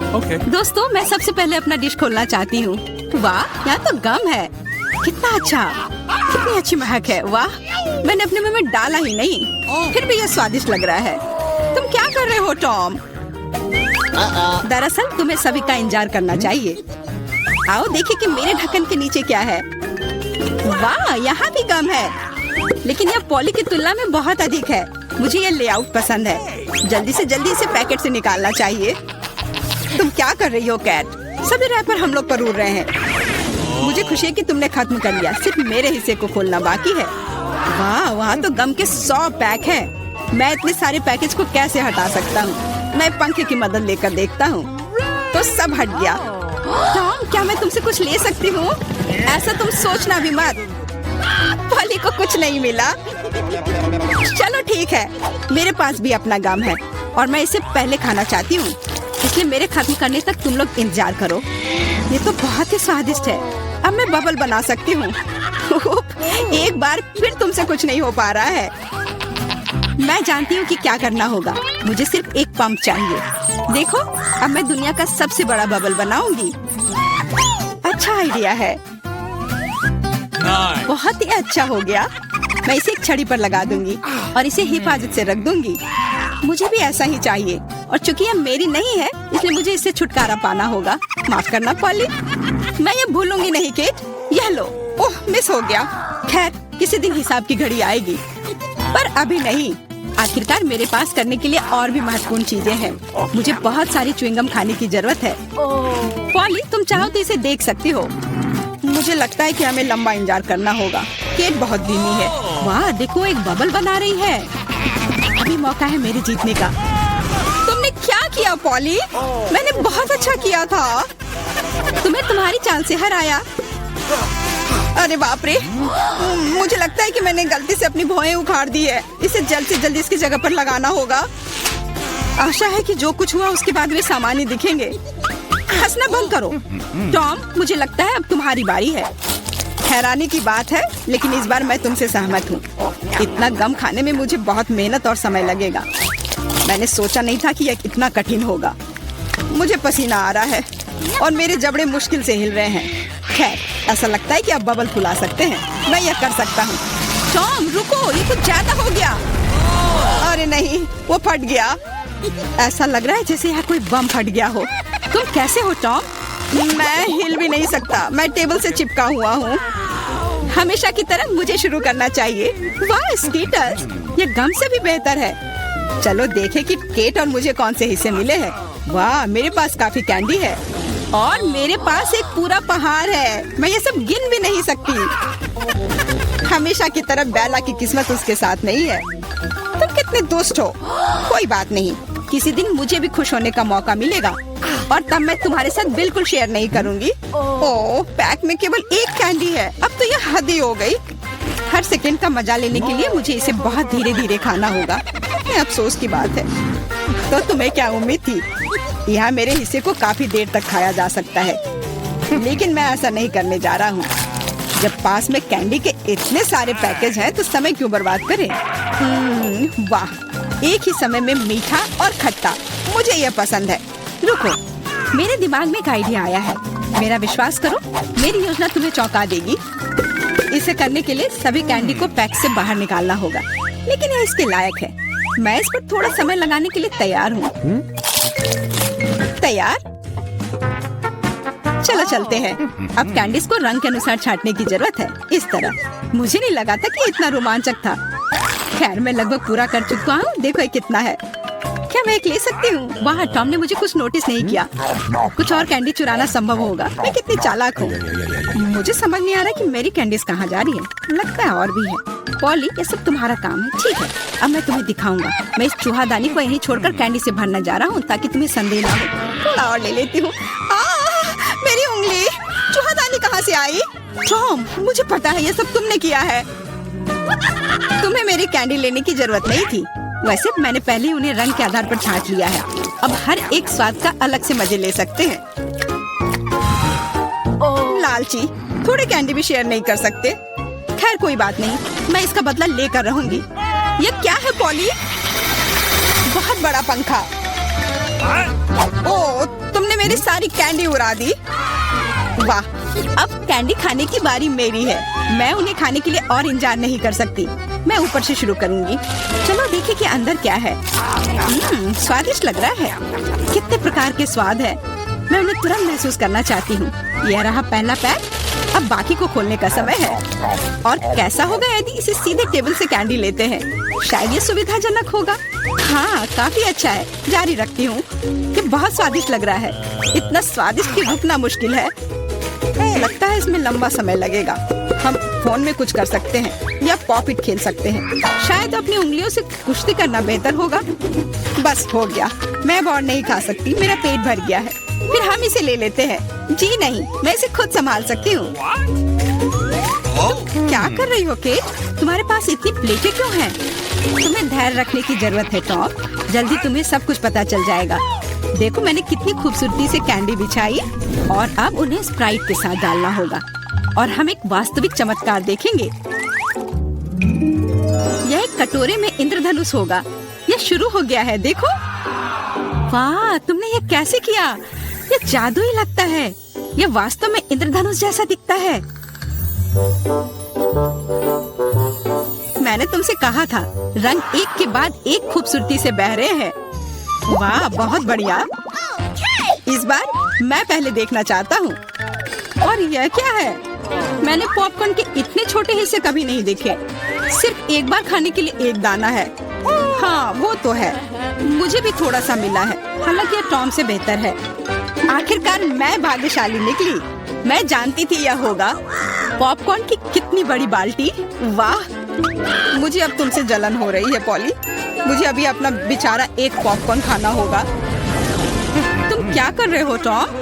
दोस्तों, मैं सबसे पहले अपना डिश खोलना चाहती हूँ। वाह, यहाँ तो गम है। कितना अच्छा, कितनी अच्छी महक है। वाह, मैंने अपने मुंह में डाला ही नहीं, फिर भी यह स्वादिष्ट लग रहा है। तुम क्या कर रहे हो टॉम? दरअसल तुम्हें सभी का इंतजार करना चाहिए। आओ देखिए कि मेरे ढक्कन के नीचे क्या है। वाह, यहाँ भी गम है, लेकिन यह पॉली की तुलना में बहुत अधिक है। मुझे यह लेआउट पसंद है। जल्दी से जल्दी इसे पैकेट से निकालना चाहिए। तुम क्या कर रही हो कैट? सभी रैपर हम लोग पर उड़ रहे हैं। मुझे खुशी है कि तुमने खत्म कर लिया। सिर्फ मेरे हिस्से को खोलना बाकी है। वाह, वहाँ तो गम के 100 पैक हैं। मैं इतने सारे पैकेज को कैसे हटा सकता हूँ? मैं पंखे की मदद लेकर देखता हूँ, तो सब हट गया। टॉम, क्या मैं तुमसे कुछ ले सकती हूँ? ऐसा तुम सोचना भी मत। पॉली को कुछ नहीं मिला। चलो ठीक है, मेरे पास भी अपना गम है और मैं इसे पहले खाना चाहती हूँ, इसलिए मेरे खत्म करने तक तुम लोग इंतजार करो। ये तो बहुत ही स्वादिष्ट है। अब मैं बबल बना सकती हूँ। एक बार फिर तुमसे कुछ नहीं हो पा रहा है। मैं जानती हूँ कि क्या करना होगा। मुझे सिर्फ एक पंप चाहिए। देखो, अब मैं दुनिया का सबसे बड़ा बबल बनाऊंगी। अच्छा आइडिया है। बहुत ही अच्छा हो गया। मैं इसे एक छड़ी पर लगा दूंगी और इसे हिफाजत से रख दूंगी। मुझे भी ऐसा ही चाहिए, और चूंकि यह मेरी नहीं है, इसलिए मुझे इससे छुटकारा पाना होगा। माफ करना पॉली, मैं ये भूलूंगी नहीं केट। यह लो। ओह, मिस हो गया। खैर, किसी दिन हिसाब की घड़ी आएगी, पर अभी नहीं। आखिरकार मेरे पास करने के लिए और भी महत्वपूर्ण चीजें हैं। मुझे बहुत सारी च्युइंगम खाने की जरूरत है। पॉली, तुम चाहो तो इसे देख सकती हो। मुझे लगता है कि हमें लंबा इंतजार करना होगा। केट बहुत धीमी है। वाह, देखो, एक बबल बना रही है। अभी मौका है मेरे जीतने का। तुमने क्या किया पॉली? मैंने बहुत अच्छा किया था। तुम्हें तुम्हारी चाल से हराया। अरे बाप रे, मुझे लगता है कि मैंने गलती से अपनी भौहें उखाड़ दी है। इसे जल्द से जल्द इसकी जगह पर लगाना होगा। आशा है कि जो कुछ हुआ उसके बाद वे सामान्य दिखेंगे। हंसना बंद करो। टॉम, मुझे लगता है अब तुम्हारी बारी है। हैरानी की बात है, लेकिन इस बार मैं तुमसे सहमत हूँ। इतना गम खाने में मुझे बहुत मेहनत और समय लगेगा। मैंने सोचा नहीं था कि यह इतना कठिन होगा। मुझे पसीना आ रहा है और मेरे जबड़े मुश्किल से हिल रहे हैं। खैर, ऐसा लगता है कि अब बबल फुला सकते हैं। मैं यह कर सकता हूँ। टॉम, रुको, ये कुछ ज्यादा हो गया। अरे नहीं, वो फट गया। ऐसा लग रहा है जैसे यहाँ कोई बम फट गया हो। तुम कैसे हो टॉम? मैं हिल भी नहीं सकता। मैं टेबल से चिपका हुआ हूँ। हमेशा की तरह मुझे शुरू करना चाहिए। वाह स्कीटर्स, ये गम से भी बेहतर है। चलो देखें कि केट और मुझे कौन से हिस्से मिले हैं। वाह, मेरे पास काफी कैंडी है और मेरे पास एक पूरा पहाड़ है। मैं ये सब गिन भी नहीं सकती। हमेशा की तरह बेला की किस्मत उसके साथ नहीं है। तुम कितने दुष्ट हो। कोई बात नहीं, किसी दिन मुझे भी खुश होने का मौका मिलेगा और तब मैं तुम्हारे साथ बिल्कुल शेयर नहीं करूंगी। ओह, पैक में केवल एक कैंडी है। अब तो यह हद ही हो गई। हर सेकंड का मजा लेने के लिए मुझे इसे बहुत धीरे धीरे खाना होगा। ये अफसोस की बात है। तो तुम्हें क्या उम्मीद थी? यहाँ मेरे हिस्से को काफी देर तक खाया जा सकता है, लेकिन मैं ऐसा नहीं करने जा रहा हूँ। जब पास में कैंडी के इतने सारे पैकेज हैं, तो समय क्यों बर्बाद करें? वाह, एक ही समय में मीठा और खट्टा, मुझे यह पसंद है। रुको, मेरे दिमाग में एक आइडिया आया है। मेरा विश्वास करो, मेरी योजना तुम्हें चौंका देगी। इसे करने के लिए सभी कैंडी को पैक से बाहर निकालना होगा, लेकिन यह इसके लायक है। मैं इस पर थोड़ा समय लगाने के लिए तैयार हूँ। तैयार? चलो चलते हैं। अब कैंडीज को रंग के अनुसार छांटने की जरूरत है। इस तरह। मुझे नहीं लगा था कि इतना रोमांचक था। खैर, मैं लगभग पूरा कर चुका हूँ। देखो ये कितना है। क्या मैं एक ले सकती हूँ? वाह, टॉम ने मुझे कुछ नोटिस नहीं किया। कुछ और कैंडी चुराना संभव होगा। मैं कितनी चालाक हूँ। मुझे समझ नहीं आ रहा कि मेरी कैंडीज कहाँ जा रही है। लगता है और भी है। पॉली, ये सब तुम्हारा काम है। ठीक है, अब मैं तुम्हें दिखाऊंगा। मैं इस चूहादानी को यहीं छोड़कर कैंडी से भरने जा रहा हूँ, ताकि तुम्हें संदेह ना हो। थोड़ा और ले लेती हूँ। मेरी उंगली। चूहादानी कहाँ से आई? टॉम, मुझे पता है ये सब तुमने किया है। तुम्हें मेरी कैंडी लेने की जरूरत नहीं थी। वैसे मैंने पहले ही उन्हें रंग के आधार पर छांट लिया है। अब हर एक स्वाद का अलग से मजे ले सकते हैं। लालची, थोड़े कैंडी भी शेयर नहीं कर सकते। खैर कोई बात नहीं, मैं इसका बदला लेकर रहूंगी। ये क्या है पॉली? बहुत बड़ा पंखा। ओह, तुमने मेरी सारी कैंडी उड़ा दी। वाह, अब कैंडी खाने की बारी मेरी है। मैं उन्हें खाने के लिए और इंतजार नहीं कर सकती। मैं ऊपर से शुरू करूंगी। चलो देखें कि अंदर क्या है। स्वादिष्ट लग रहा है। कितने प्रकार के स्वाद है। मैं उन्हें तुरंत महसूस करना चाहती हूँ। यह रहा पहला पैक। अब बाकी को खोलने का समय है। और कैसा होगा यदि इसे सीधे टेबल से कैंडी लेते हैं? शायद ये सुविधाजनक होगा। हाँ, काफी अच्छा है। जारी रखती हूँ। ये बहुत स्वादिष्ट लग रहा है। इतना स्वादिष्ट कि रुकना मुश्किल है। लगता है इसमें लंबा समय लगेगा। हम फोन में कुछ कर सकते हैं या पॉपिट खेल सकते हैं। शायद अपनी उंगलियों से कुश्ती करना बेहतर होगा। बस हो गया। मैं अब और नहीं खा सकती। मेरा पेट भर गया है। फिर हम इसे ले लेते हैं। जी नहीं, मैं इसे खुद संभाल सकती हूँ। क्या कर रही हो केट? तुम्हारे पास इतनी प्लेटें क्यों हैं? तुम्हें धैर्य रखने की जरूरत है टॉम। जल्दी तुम्हें सब कुछ पता चल जाएगा। देखो मैंने कितनी खूबसूरती से कैंडी बिछाई। और अब उन्हें स्प्राइट के साथ डालना होगा और हम एक वास्तविक चमत्कार देखेंगे। यह एक कटोरे में इंद्रधनुष होगा। यह शुरू हो गया है। देखो, वाह, तुमने ये कैसे किया? ये जादू ही लगता है। यह वास्तव में इंद्रधनुष जैसा दिखता है। मैंने तुमसे कहा था, रंग एक के बाद एक खूबसूरती से बह रहे हैं। वाह, बहुत बढ़िया। इस बार मैं पहले देखना चाहता हूँ। और यह क्या है? मैंने पॉपकॉर्न के इतने छोटे हिस्से कभी नहीं देखे। सिर्फ एक बार खाने के लिए एक दाना है। हाँ, वो तो है। मुझे भी थोड़ा सा मिला है। हालांकि यह टॉम से बेहतर है। आखिरकार मैं भाग्यशाली निकली। मैं जानती थी यह होगा। पॉपकॉर्न की कितनी बड़ी बाल्टी। वाह, मुझे अब तुमसे जलन हो रही है पॉली। मुझे अभी अपना बेचारा एक पॉपकॉर्न खाना होगा। तुम क्या कर रहे हो टॉम?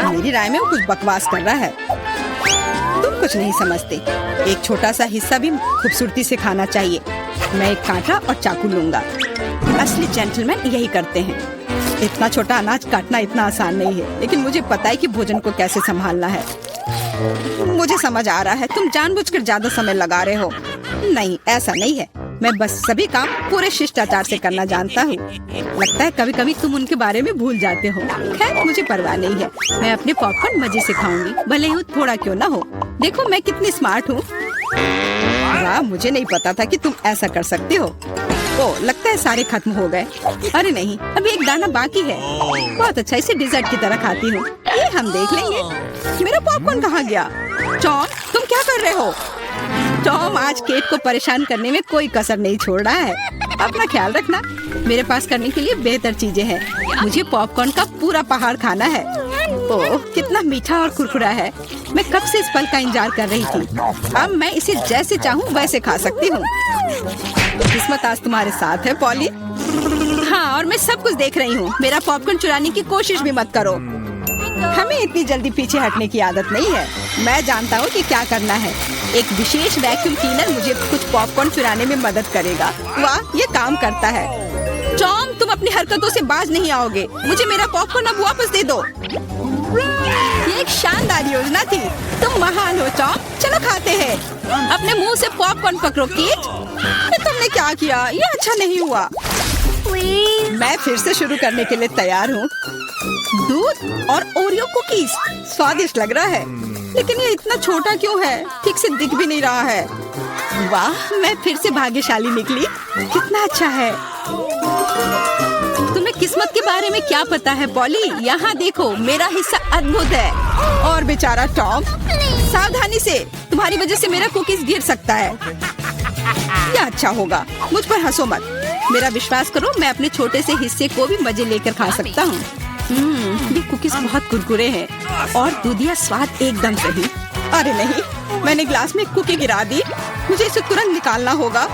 मेरी राय में वो कुछ बकवास कर रहा है। तुम कुछ नहीं समझते। एक छोटा सा हिस्सा भी खूबसूरती से खाना चाहिए। मैं एक कांटा और चाकू लूंगा। असली जेंटलमैन यही करते हैं। इतना छोटा अनाज काटना इतना आसान नहीं है, लेकिन मुझे पता है कि भोजन को कैसे संभालना है। मुझे समझ आ रहा है, तुम जानबूझकर ज्यादा समय लगा रहे हो। नहीं, ऐसा नहीं है। मैं बस सभी काम पूरे शिष्टाचार से करना जानता हूँ। लगता है कभी कभी तुम उनके बारे में भूल जाते हो। खैर, मुझे परवाह नहीं है। मैं अपने पॉपकॉर्न मजे से खाऊंगी, भले ही थोड़ा क्यों ना हो। देखो मैं कितनी स्मार्ट हूँ। वाह, मुझे नहीं पता था कि तुम ऐसा कर सकते हो। ओह, लगता है सारे खत्म हो गए। अरे नहीं, अभी एक दाना बाकी है। बहुत अच्छा, इसे डिजर्ट की तरह खाती हूँ। ये हम देख लेंगे। मेरा पॉपकॉर्न कहाँ गया? टॉम, तुम क्या कर रहे हो? टॉम आज केट को परेशान करने में कोई कसर नहीं छोड़ रहा है। अपना ख्याल रखना। मेरे पास करने के लिए बेहतर चीजें हैं। मुझे पॉपकॉर्न का पूरा पहाड़ खाना है। ओह, कितना मीठा और कुरकुरा है। मैं कब से इस पल का इंतजार कर रही थी। अब मैं इसे जैसे चाहूँ वैसे खा सकती हूँ। किस्मत आज तुम्हारे साथ है पॉली। हाँ, और मैं सब कुछ देख रही हूँ। मेरा पॉपकॉर्न चुराने की कोशिश भी मत करो। हमें इतनी जल्दी पीछे हटने की आदत नहीं है। मैं जानता हूँ कि क्या करना है। एक विशेष वैक्यूम क्लीनर मुझे कुछ पॉपकॉर्न चुराने में मदद करेगा। वाह, ये काम करता है। टॉम, तुम अपनी हरकतों से बाज नहीं आओगे। मुझे मेरा पॉपकॉर्न अब वापस दे दो। ये एक शानदार योजना थी। तुम महान हो टॉम। चलो खाते हैं। अपने मुंह से पॉपकॉर्न पकड़ो केट। तुमने क्या किया? ये अच्छा नहीं हुआ। मैं फिर से शुरू करने के लिए तैयार हूँ। दूध और ओरियो कुकीज स्वादिष्ट लग रहा है, लेकिन ये इतना छोटा क्यों है? ठीक से दिख भी नहीं रहा है। वाह, मैं फिर से भाग्यशाली निकली। कितना अच्छा है। तुम्हें किस्मत के बारे में क्या पता है पॉली? यहाँ देखो, मेरा हिस्सा अद्भुत है। और बेचारा टॉम, सावधानी से, तुम्हारी वजह से मेरा कुकीज गिर सकता है। यह अच्छा होगा। मुझ पर हंसो मत। मेरा विश्वास करो, मैं अपने छोटे से हिस्से को भी मजे लेकर खा सकता हूँ। ये कुकीज बहुत कुरकुरे हैं और दूधिया स्वाद एकदम सही। अरे नहीं, मैंने ग्लास में कुकी गिरा दी। मुझे इसे तुरंत निकालना होगा,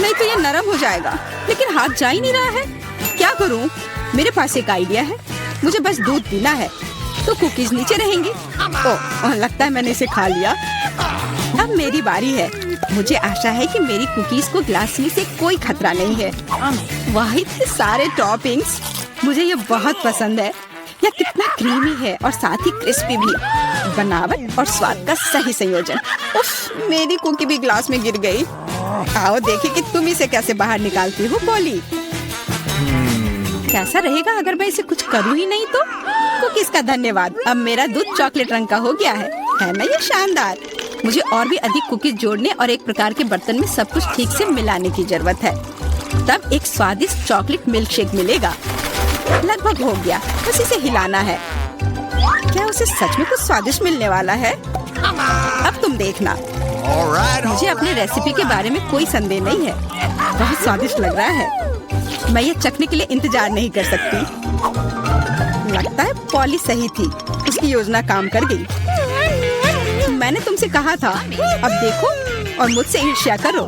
नहीं तो ये नरम हो जाएगा। लेकिन हाथ जा ही नहीं रहा है। क्या करूँ? मेरे पास एक आइडिया है। मुझे बस दूध पीना है, तो कुकीज नीचे रहेंगी। ओह, लगता है मैंने इसे खा लिया। अब मेरी बारी है। मुझे आशा है कि मेरी कुकीज को ग्लास में से कोई खतरा नहीं है। वाह, इतने सारे टॉपिंग्स। मुझे ये बहुत पसंद है। यह कितना क्रीमी है और साथ ही क्रिस्पी भी। बनावट और स्वाद का सही संयोजन। उफ, मेरी कुकी भी ग्लास में गिर गई। आओ देखें कि तुम इसे कैसे बाहर निकालती हो पॉली। कैसा रहेगा अगर मैं इसे कुछ करूँ ही नहीं तो? कुकीज का धन्यवाद, अब मेरा दूध चॉकलेट रंग का हो गया है ना ये शानदार। मुझे और भी अधिक कुकीज जोड़ने और एक प्रकार के बर्तन में सब कुछ ठीक से मिलाने की जरूरत है, तब एक स्वादिष्ट चॉकलेट मिल्क शेक मिलेगा। लगभग हो गया, बस इसे हिलाना है। क्या उसे सच में कुछ स्वादिष्ट मिलने वाला है? अब तुम देखना। मुझे अपने रेसिपी के बारे में कोई संदेह नहीं है, बहुत स्वादिष्ट लग रहा है। मैं ये चखने के लिए इंतजार नहीं कर सकती। लगता है पॉली सही थी, उसकी योजना काम कर गई। मैंने तुमसे कहा था, अब देखो और मुझसे ईर्ष्या करो।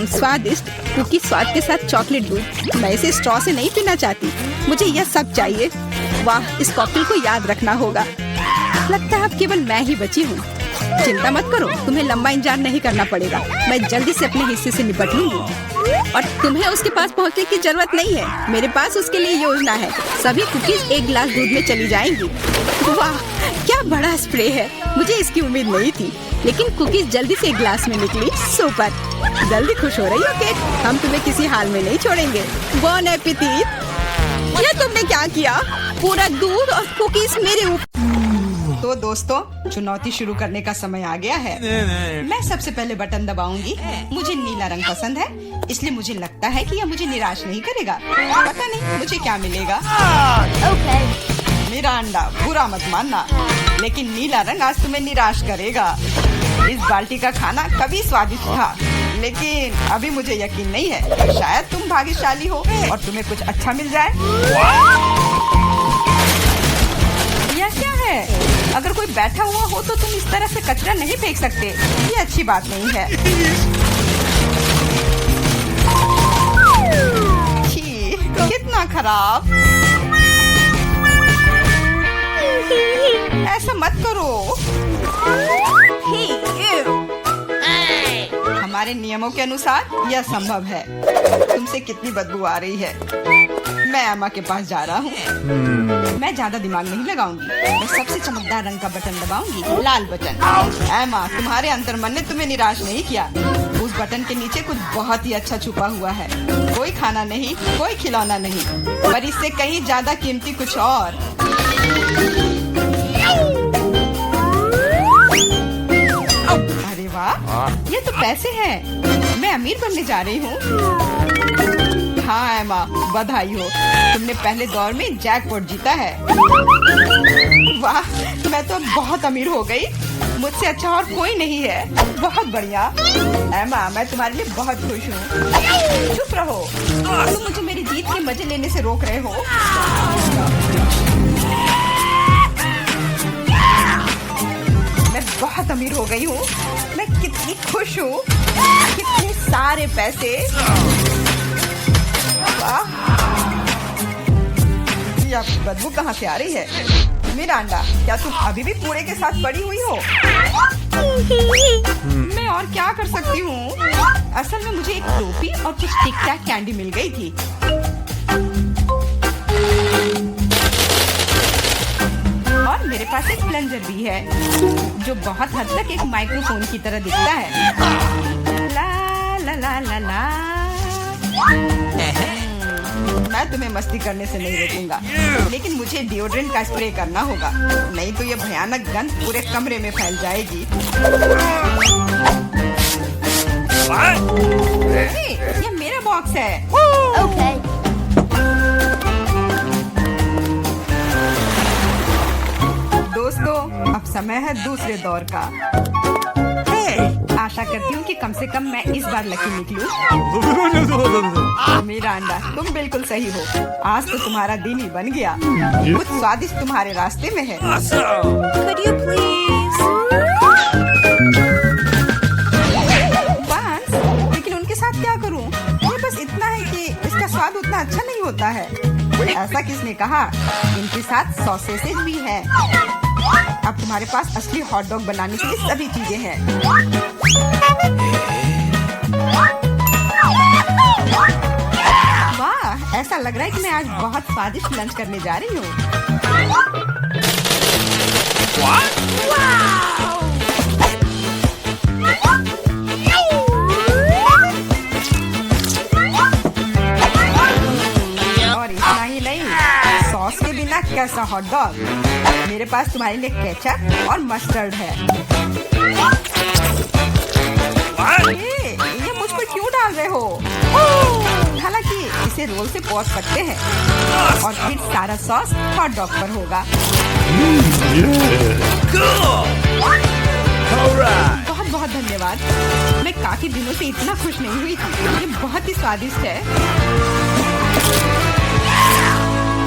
स्वादिष्ट कुकी स्वाद के साथ चॉकलेट दूध। मैं इसे स्ट्रॉ से नहीं पीना चाहती, मुझे यह सब चाहिए। वाह, इस कॉकटेल को याद रखना होगा। लगता है अब केवल मैं ही बची हूँ। चिंता मत करो, तुम्हें लंबा इंतजार नहीं करना पड़ेगा। मैं जल्दी से अपने हिस्से से निपट लूंगी और तुम्हें उसके पास पहुँचने की जरूरत नहीं है। मेरे पास उसके लिए योजना है। सभी कुकीज एक गिलास दूध में चली जाएंगी। वाह, क्या बड़ा स्प्रे है, मुझे इसकी उम्मीद नहीं थी, लेकिन कुकीज जल्दी से एक गिलास में निकली। सुपर, जल्दी खुश हो रही हो केक? हम तुम्हें किसी हाल में नहीं छोड़ेंगे। बॉन एपेटिट। ये तुमने क्या किया? पूरा दूध और कुकीज मेरे ऊपर। तो दोस्तों, चुनौती शुरू करने का समय आ गया है। मैं सबसे पहले बटन दबाऊंगी। मुझे नीला रंग पसंद है, इसलिए मुझे लगता है कि यह मुझे निराश नहीं करेगा। पता नहीं मुझे क्या मिलेगा। मेरा अंडा, बुरा मत मानना, लेकिन नीला रंग आज तुम्हें निराश करेगा। इस बाल्टी का खाना कभी स्वादिष्ट था, लेकिन अभी मुझे यकीन नहीं है। शायद तुम भाग्यशाली हो और तुम्हें कुछ अच्छा मिल जाए। यह क्या है? अगर कोई बैठा हुआ हो तो तुम इस तरह से कचरा नहीं फेंक सकते, ये अच्छी बात नहीं है। छी, कितना खराब। ऐसा मत करो। हमारे नियमों के अनुसार यह संभव है। तुमसे कितनी बदबू आ रही है। मैं एमा के पास जा रहा हूँ। मैं ज्यादा दिमाग नहीं लगाऊंगी। मैं सबसे चमकदार रंग का बटन दबाऊंगी, लाल बटन। एमा, तुम्हारे अंतर्मन ने तुम्हें निराश नहीं किया। उस बटन के नीचे कुछ बहुत ही अच्छा छुपा हुआ है। कोई खाना नहीं, कोई खिलौना नहीं, पर इससे कहीं ज्यादा कीमती कुछ और। अरे वाह, ये तो पैसे हैं। मैं अमीर बनने जा रही हूँ। हाँ एमा, बधाई हो, तुमने पहले दौर में जैकपॉट जीता है। वाह, मैं तो बहुत अमीर हो गई। मुझसे अच्छा और कोई नहीं है। बहुत बढ़िया एमा, मैं तुम्हारे लिए बहुत खुश हूँ। चुप रहो, तुम मुझे मेरी जीत के मजे लेने से रोक रहे हो। मैं बहुत अमीर हो गई हूँ। मैं कितनी खुश हूँ। कितने सारे पैसे। ये बदबू कहाँ से आ रही है? मिरांडा, क्या तुम अभी भी कूड़े के साथ पड़ी हुई हो? मैं और क्या कर सकती हूँ? असल में मुझे एक टोपी और कुछ टिक टैक कैंडी मिल गई थी। और मेरे पास एक प्लंजर भी है, जो बहुत हद तक एक माइक्रोफोन की तरह दिखता है। ला ला ला ला ला। मैं तुम्हें मस्ती करने से नहीं रोकूंगा, लेकिन मुझे डिओड्रेंट का स्प्रे करना होगा, नहीं तो ये भयानक गंध पूरे कमरे में फैल जाएगी। ये मेरा बॉक्स है। दोस्तों, अब समय है दूसरे दौर का। आशा करती हूँ कि कम से कम मैं इस बार लकी निकलूं। मेरा अंडा, तुम बिल्कुल सही हो। आज तो तुम्हारा दिन ही बन गया। कुछ स्वादिष्ट तुम्हारे रास्ते में है। Could you please? बांस, लेकिन उनके साथ क्या करूँ? ये बस इतना है कि इसका स्वाद उतना अच्छा नहीं होता है। ऐसा किसने कहा? इनके साथ सॉसेजेस भी हैं। अब तुम्हारे पास असली हॉट डॉग बनाने के लिए सभी चीजें हैं। वाह, ऐसा लग रहा है कि मैं आज बहुत स्वादिष्ट लंच करने जा रही हूँ। और इतना ही नहीं, कैसा हॉट डॉग। मेरे पास तुम्हारे लिए केचप और मस्टर्ड है। ये मुझ पर क्यों डाल रहे हो? हालांकि इसे रोल से पॉज सकते हैं और फिर सारा सॉस हॉट डॉग पर होगा। बहुत बहुत धन्यवाद। मैं काफी दिनों से इतना खुश नहीं हुई थी। ये बहुत ही स्वादिष्ट है।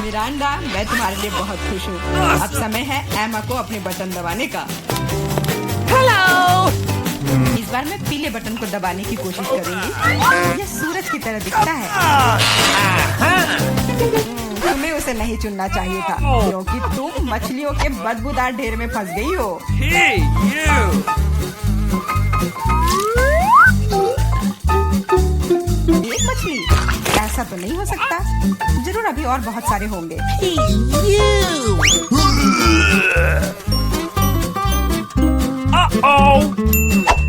मिरांडा, मैं तुम्हारे लिए बहुत खुश हूँ। अब समय है एमा को अपने बटन दबाने का। हेलो। इस बार मैं पीले बटन को दबाने की कोशिश करूंगी। यह सूरज की तरह दिखता है। तुम्हें उसे नहीं चुनना चाहिए था, क्योंकि तुम मछलियों के बदबूदार ढेर में फंस गई हो। एक मछली? ऐसा तो नहीं हो सकता। जरूर अभी और बहुत सारे होंगे।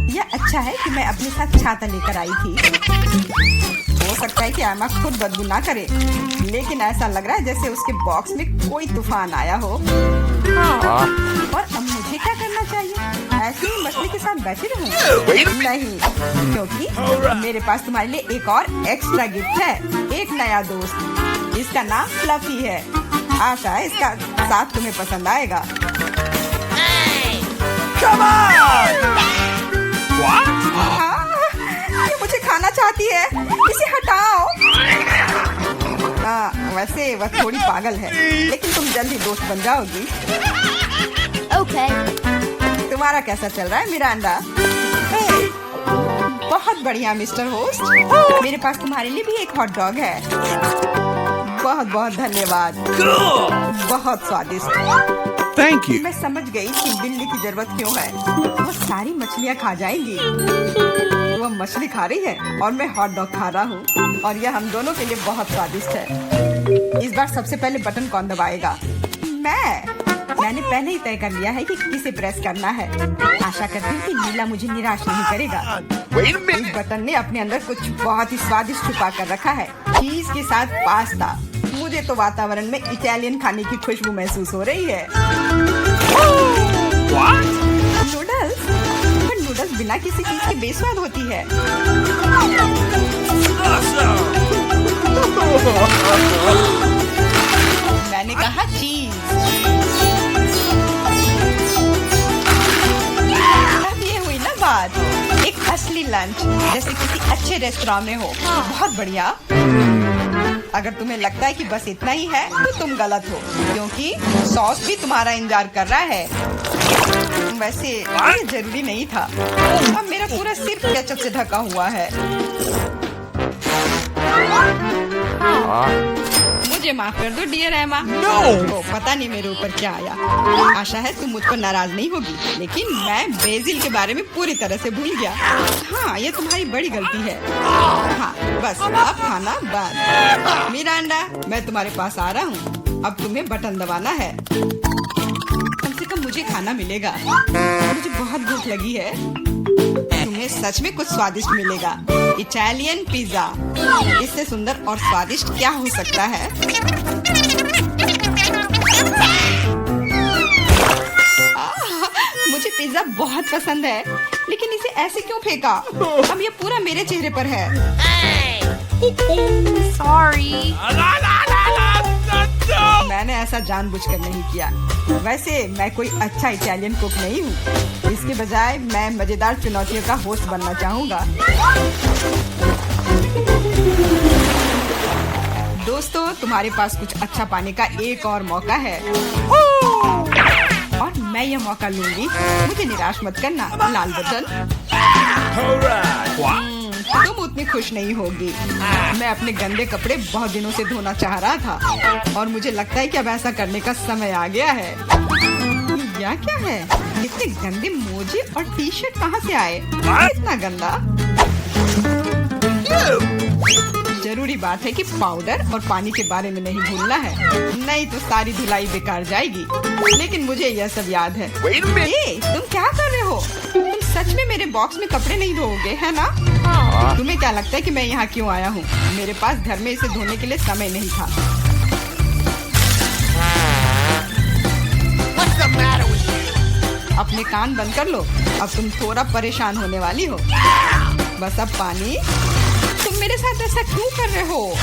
यह अच्छा है कि मैं अपने साथ छाता लेकर आई थी। हो सकता है कि एमा खुद बदबू ना करे, लेकिन ऐसा लग रहा है जैसे उसके बॉक्स में कोई तूफान आया हो। और अब मुझे क्या करना चाहिए? ऐसे ही मछली के साथ बैठी रहूं? नहीं, क्योंकि मेरे पास तुम्हारे लिए एक और एक्स्ट्रा गिफ्ट है। एक नया दोस्त। इसका नाम फ्लफी है। आशा है इसका साथ तुम्हें पसंद आएगा। ये मुझे खाना चाहती है। इसे हटाओ। वैसे वह थोड़ी पागल है, लेकिन तुम जल्दी दोस्त बन जाओगी। ओके। तुम्हारा कैसा चल रहा है मिरांडा? बहुत बढ़िया मिस्टर होस्ट। मेरे पास तुम्हारे लिए भी एक हॉट डॉग है। बहुत बहुत धन्यवाद। बहुत स्वादिष्ट। Thank you. मैं समझ गई कि बिल्ली की जरूरत क्यों है। वो सारी मछलियाँ खा जाएंगी। वो मछली खा रही है और मैं हॉट डॉग खा रहा हूँ, और यह हम दोनों के लिए बहुत स्वादिष्ट है। इस बार सबसे पहले बटन कौन दबाएगा? मैंने पहले ही तय कर लिया है कि किसे प्रेस करना है। आशा करती हूँ कि नीला मुझे निराश नहीं करेगा। इस बटन ने अपने अंदर कुछ बहुत ही स्वादिष्ट छुपा कर रखा है। चीज के साथ पास्ता। मुझे तो वातावरण में इटालियन खाने की खुशबू महसूस हो रही है। नूडल्स? पर नूडल्स बिना किसी चीज के बेस्वाद होती है। मैंने कहा चीज। अब ये हुई ना बात। एक असली लंच जैसे किसी अच्छे रेस्टोरेंट में हो। बहुत बढ़िया। अगर तुम्हें लगता है कि बस इतना ही है तो तुम गलत हो, क्योंकि सॉस भी तुम्हारा इंतजार कर रहा है। वैसे ये जरूरी नहीं था। अब मेरा पूरा सिर केचप से ढका हुआ है। मुझे माफ कर दो डियर एमा। तो पता नहीं मेरे ऊपर क्या आया। आशा है तुम मुझ पर नाराज नहीं होगी, लेकिन मैं बेसिल के बारे में पूरी तरह से भूल गया। हाँ, ये तुम्हारी बड़ी गलती है। हाँ, बस अब खाना बंद। मिरांडा, मैं तुम्हारे पास आ रहा हूँ। अब तुम्हें बटन दबाना है। कम से कम मुझे खाना मिलेगा। मुझे बहुत भूख लगी है। तुम्हें सच में कुछ स्वादिष्ट मिलेगा। Italian pizza. इससे सुंदर और स्वादिष्ट क्या हो सकता है? मुझे पिज्जा बहुत पसंद है, लेकिन इसे ऐसे क्यों फेंका? अब ये पूरा मेरे चेहरे पर है। Sorry. मैंने ऐसा जानबूझकर नहीं किया। वैसे मैं कोई अच्छा इटालियन कुक नहीं हूँ। इसके बजाय मैं मजेदार चुनौतियों का होस्ट बनना चाहूँगा। दोस्तों, तुम्हारे पास कुछ अच्छा पाने का एक और मौका है, और मैं यह मौका लूंगी। मुझे निराश मत करना। लाल बटन। तुम उतनी खुश नहीं होगी। मैं अपने गंदे कपड़े बहुत दिनों से धोना चाह रहा था, और मुझे लगता है कि अब ऐसा करने का समय आ गया है। यह क्या है? इतने गंदे मोजे और टी शर्ट कहाँ से आए? इतना गंदा। जरूरी बात है कि पाउडर और पानी के बारे में नहीं भूलना है, नहीं तो सारी धुलाई बेकार जाएगी। लेकिन मुझे यह सब याद है। तुम क्या कर रहे हो? तुम सच में मेरे बॉक्स में कपड़े नहीं धोओगे, है ना? तुम्हें क्या लगता है कि मैं यहाँ क्यों आया हूँ? मेरे पास घर में इसे धोने के लिए समय नहीं था। अपने कान बंद कर लो। अब तुम थोड़ा परेशान होने वाली हो। बस अब पानी। तुम मेरे साथ ऐसा क्यों कर रहे हो?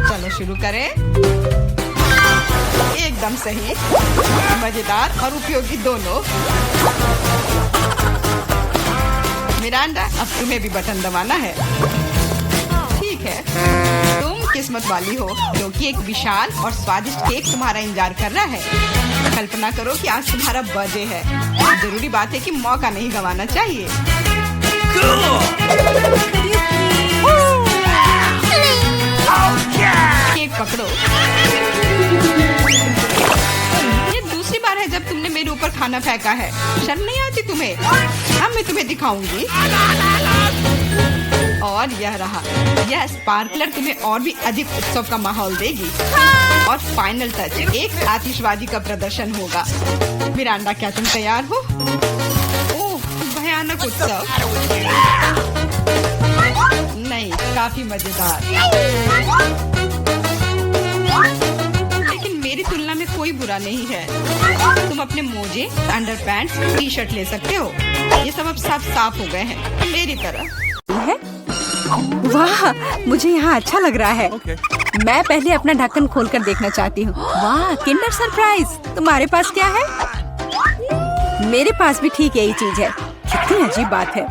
चलो शुरू करें। एकदम सही, मजेदार और उपयोगी दोनों। मिरांडा, अब तुम्हें भी बटन दबाना है। ठीक है, तुम किस्मत वाली हो क्योंकि एक विशाल और स्वादिष्ट केक तुम्हारा इंतजार कर रहा है। कल्पना करो कि आज तुम्हारा बर्थडे है। जरूरी बात है कि मौका नहीं गंवाना चाहिए। केक पकड़ो। ये दूसरी बार है जब तुमने मेरे ऊपर खाना फेंका है। शर्म नहीं आती तुम्हें? अब मैं तुम्हें दिखाऊंगी। और यह रहा, यह स्पार्कलर तुम्हें और भी अधिक उत्सव का माहौल देगी। और फाइनल टच, एक आतिशबाजी का प्रदर्शन होगा। मिरांडा, क्या तुम तैयार हो? ओह, भयानक उत्सव। नहीं, काफी मजेदार। लेकिन मेरी तुलना में कोई बुरा नहीं है। तुम अपने मोजे, अंडरपैंट्स, टी शर्ट ले सकते हो। ये सब अब सब साफ हो गए हैं मेरी तरह। है? वाह, मुझे यहाँ अच्छा लग रहा है। मैं पहले अपना ढक्कन खोलकर देखना चाहती हूँ। वाह, किंडर सरप्राइज। तुम्हारे पास क्या है? मेरे पास भी ठीक यही चीज है। कितनी अजीब बात है।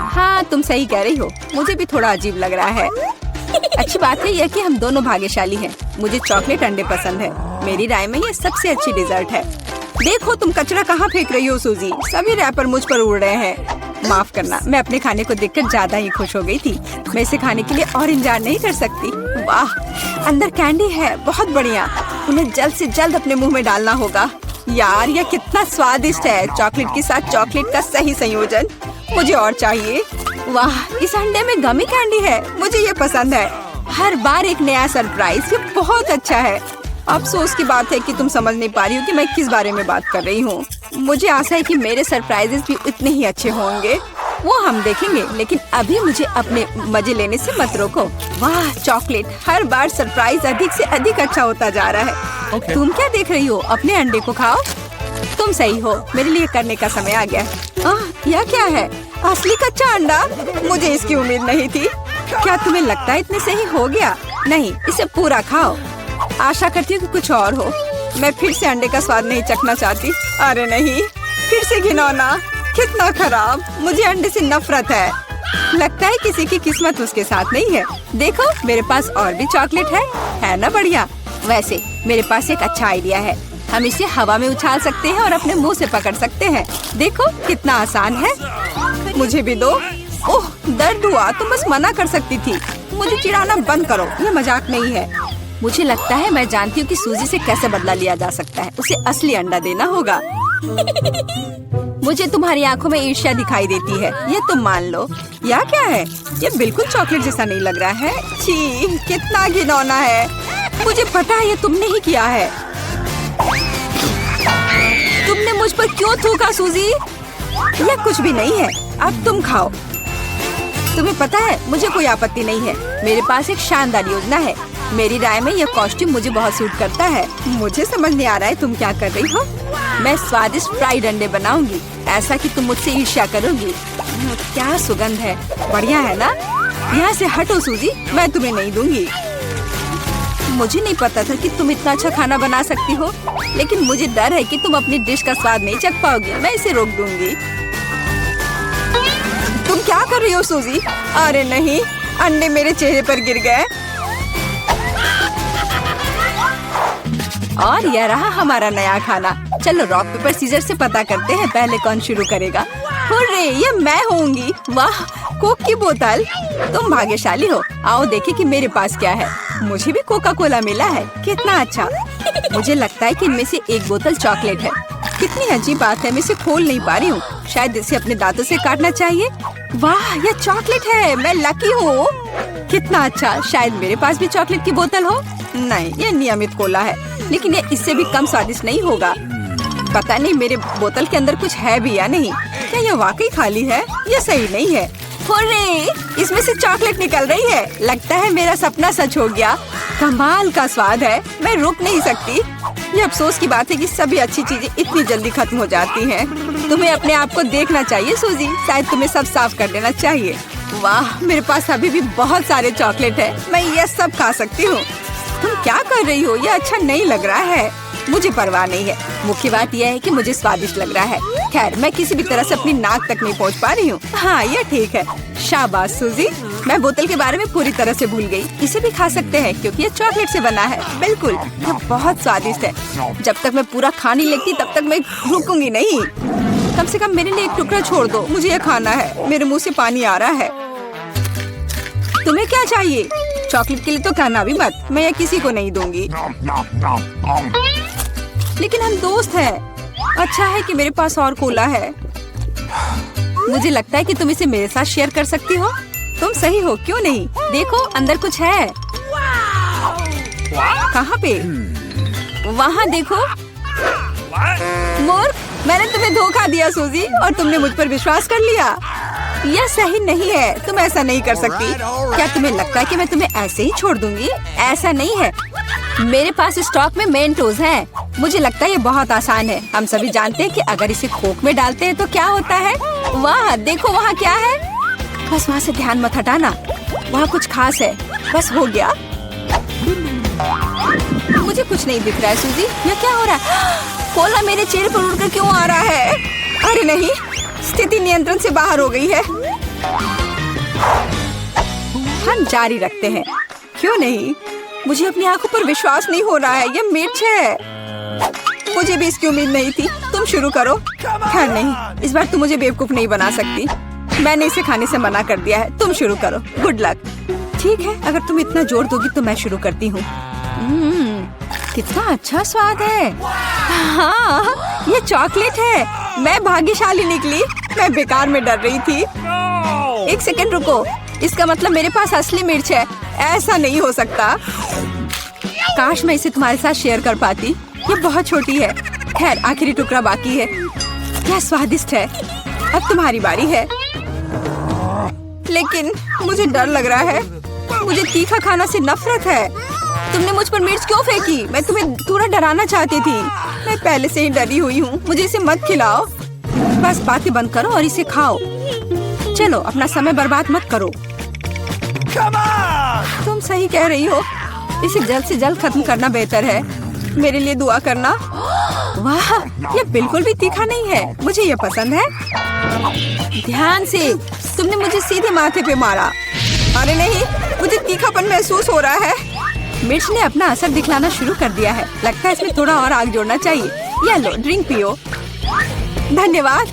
हाँ, तुम सही कह रही हो। मुझे भी थोड़ा अजीब लग रहा है। अच्छी बात है यह कि हम दोनों भाग्यशाली हैं। मुझे चॉकलेट अंडे पसंद है। मेरी राय में ये सबसे अच्छी डिजर्ट है। देखो तुम कचरा कहाँ फेंक रही हो सूजी। सभी रैपर मुझ पर उड़ रहे हैं। माफ करना, मैं अपने खाने को देखकर ज्यादा ही खुश हो गई थी। मैं इसे खाने के लिए और इंतजार नहीं कर सकती। वाह, अंदर कैंडी है, बहुत बढ़िया। उन्हें जल्द से जल्द अपने मुंह में डालना होगा। यार, यह कितना स्वादिष्ट है। चॉकलेट के साथ चॉकलेट का सही संयोजन। मुझे और चाहिए। वाह, इस अंडे में गमी कैंडी है। मुझे ये पसंद है। हर बार एक नया सरप्राइज। ये बहुत अच्छा है। अफसोस की बात है कि तुम समझ नहीं पा रही हो कि मैं किस बारे में बात कर रही हूँ। मुझे आशा है कि मेरे सरप्राइजेस भी उतने ही अच्छे होंगे। वो हम देखेंगे, लेकिन अभी मुझे अपने मजे लेने से मत रोको। वाह, चॉकलेट। हर बार सरप्राइज अधिक से अधिक अच्छा होता जा रहा है। तुम क्या देख रही हो? अपने अंडे को खाओ। तुम सही हो, मेरे लिए करने का समय आ गया। यह क्या है? असली कच्चा अंडा? मुझे इसकी उम्मीद नहीं थी। क्या तुम्हें लगता है इतने सही हो गया? नहीं, इसे पूरा खाओ। आशा करती हूँ कि कुछ और हो। मैं फिर से अंडे का स्वाद नहीं चखना चाहती। अरे नहीं, फिर से घिनौना। कितना खराब। मुझे अंडे से नफरत है। लगता है किसी की किस्मत उसके साथ नहीं है। देखो, मेरे पास और भी चॉकलेट है ना? बढ़िया। वैसे मेरे पास एक अच्छा आइडिया है। हम इसे हवा में उछाल सकते हैं और अपने मुंह से पकड़ सकते हैं। देखो कितना आसान है। मुझे भी दो। ओह, दर्द हुआ। तुम बस मना कर सकती थी। मुझे चिढ़ाना बंद करो, ये मजाक नहीं है। मुझे लगता है मैं जानती हूँ कि सूजी से कैसे बदला लिया जा सकता है। उसे असली अंडा देना होगा। मुझे तुम्हारी आंखों में ईर्ष्या दिखाई देती है, ये तुम मान लो। यह क्या है? ये बिल्कुल चॉकलेट जैसा नहीं लग रहा है। छी, कितना घिनौना है। मुझे पता है ये तुमने ही किया है। तुमने मुझ पर क्यों थूका सूजी? यह कुछ भी नहीं है। अब तुम खाओ। तुम्हें पता है, मुझे कोई आपत्ति नहीं है। मेरे पास एक शानदार योजना है। मेरी राय में यह कॉस्ट्यूम मुझे बहुत सूट करता है। मुझे समझ नहीं आ रहा है तुम क्या कर रही हो। मैं स्वादिष्ट फ्राइड अंडे बनाऊंगी, ऐसा कि तुम मुझसे ईर्ष्या करोगी। क्या सुगंध है। बढ़िया है ना? यहाँ से हटो सूजी, मैं तुम्हें नहीं दूंगी। मुझे नहीं पता था कि तुम इतना अच्छा खाना बना सकती हो, लेकिन मुझे डर है कि तुम अपनी डिश का स्वाद नहीं चख पाओगी। मैं इसे रोक दूंगी। तुम क्या कर रही हो सूजी? अरे नहीं, अंडे मेरे चेहरे पर गिर गए। और यह रहा हमारा नया खाना। चलो रॉक पेपर सीजर से पता करते हैं पहले कौन शुरू करेगा। हुर्रे, ये मैं होंगी। वाह, कोक की बोतल। तुम भाग्यशाली हो। आओ देखें कि मेरे पास क्या है। मुझे भी कोका कोला मिला है। कितना अच्छा। मुझे लगता है कि इनमें से एक बोतल चॉकलेट है। कितनी अजीब बात है, मैं इसे खोल नहीं पा रही हूँ। शायद इसे अपने दांतों से काटना चाहिए। वाह, यह चॉकलेट है। मैं लकी हूँ। कितना अच्छा। शायद मेरे पास भी चॉकलेट की बोतल हो। नहीं, यह नियमित कोला है, लेकिन ये इससे भी कम स्वादिष्ट नहीं होगा। पता नहीं मेरे बोतल के अंदर कुछ है भी या नहीं। क्या यह वाकई खाली है? यह सही नहीं है। हुर्रे! इसमें से चॉकलेट निकल रही है। लगता है मेरा सपना सच हो गया। कमाल का स्वाद है, मैं रुक नहीं सकती। ये अफसोस की बात है कि सभी अच्छी चीजें इतनी जल्दी खत्म हो जाती हैं। तुम्हें अपने आप को देखना चाहिए सूजी, शायद तुम्हें सब साफ कर देना चाहिए। वाह, मेरे पास अभी भी बहुत सारे चॉकलेट है, मैं ये सब खा सकती हूँ। तुम क्या कर रही हो? ये अच्छा नहीं लग रहा है। मुझे परवाह नहीं है, मुख्य बात यह है कि मुझे स्वादिष्ट लग रहा है। खैर, मैं किसी भी तरह से अपनी नाक तक नहीं पहुंच पा रही हूँ। हाँ, ये ठीक है। शाबाश सूजी, मैं बोतल के बारे में पूरी तरह से भूल गई। इसे भी खा सकते हैं क्योंकि ये चॉकलेट से बना है। बिल्कुल, ये बहुत स्वादिष्ट है। जब तक मैं पूरा खा नहीं लेती तब तक मैं रुकूंगी नहीं। कम से कम मेरे लिए एक टुकड़ा छोड़ दो, मुझे ये खाना है। मेरे मुंह से पानी आ रहा है। तुम्हें क्या चाहिए? चॉकलेट के लिए तो कहना भी मत, मैं ये किसी को नहीं दूंगी। लेकिन हम दोस्त हैं। अच्छा है कि मेरे पास और कोला है। मुझे लगता है कि तुम इसे मेरे साथ शेयर कर सकती हो। तुम सही हो, क्यों नहीं? देखो, अंदर कुछ है। कहाँ पे? वहाँ देखो। मूर्ख, मैंने तुम्हें धोखा दिया सूजी, और तुमने मुझ पर विश्वास कर लिया। यह सही नहीं है, तुम ऐसा नहीं कर सकती। क्या तुम्हें लगता है कि मैं तुम्हें ऐसे ही छोड़ दूंगी? ऐसा नहीं है। मेरे पास स्टॉक में मेंटोस है। मुझे लगता है ये बहुत आसान है। हम सभी जानते हैं कि अगर इसे कोक में डालते हैं तो क्या होता है। वाह, देखो वहाँ क्या है। बस वहाँ से ध्यान मत हटाना, वहाँ कुछ खास है। बस हो गया। मुझे कुछ नहीं दिख रहा है सूजी, ये क्या हो रहा है? कोला मेरे चेहरे पर उड़कर क्यों आ रहा है? अरे नहीं, स्थिति नियंत्रण से बाहर हो गई है। हम जारी रखते हैं, क्यों नहीं? मुझे अपनी आंखों पर विश्वास नहीं हो रहा है। ये मिर्च है। मुझे भी इसकी उम्मीद नहीं थी। तुम शुरू करो। खैर नहीं, इस बार तुम मुझे बेवकूफ नहीं बना सकती। मैंने इसे खाने से मना कर दिया है। तुम शुरू करो। Good luck. ठीक है, अगर तुम इतना जोर दोगी तो मैं शुरू करती हूँ। कितना अच्छा स्वाद है। हाँ, ये चॉकलेट है। मैं भाग्यशाली निकली। मैं बेकार में डर रही थी। एक सेकंड रुको, इसका मतलब मेरे पास असली मिर्च है। ऐसा नहीं हो सकता। काश मैं इसे तुम्हारे साथ शेयर कर पाती। ये बहुत छोटी है। खैर, आखिरी टुकड़ा बाकी है। क्या स्वादिष्ट है। अब तुम्हारी बारी है। लेकिन मुझे डर लग रहा है। मुझे तीखा खाना से नफरत है। तुमने मुझ पर मिर्च क्यों फेंकी? मैं तुम्हें थोड़ा डराना चाहती थी। मैं पहले से ही डरी हुई हूँ। मुझे इसे मत खिलाओ। बस बातें बंद करो और इसे खाओ। चलो, अपना समय बर्बाद मत करो। तुम सही कह रही हो। इसे जल्द से जल्द खत्म करना बेहतर है। मेरे लिए दुआ करना। वाह, ये बिल्कुल भी तीखा नहीं है। मुझे ये पसंद है। ध्यान से, तुमने मुझे सीधे माथे पे मारा। अरे नहीं, मुझे तीखापन महसूस हो रहा है। मिर्च ने अपना असर दिखलाना शुरू कर दिया है। लगता है इसमें थोड़ा और आग जोड़ना चाहिए। ये लो, ड्रिंक पियो। धन्यवाद,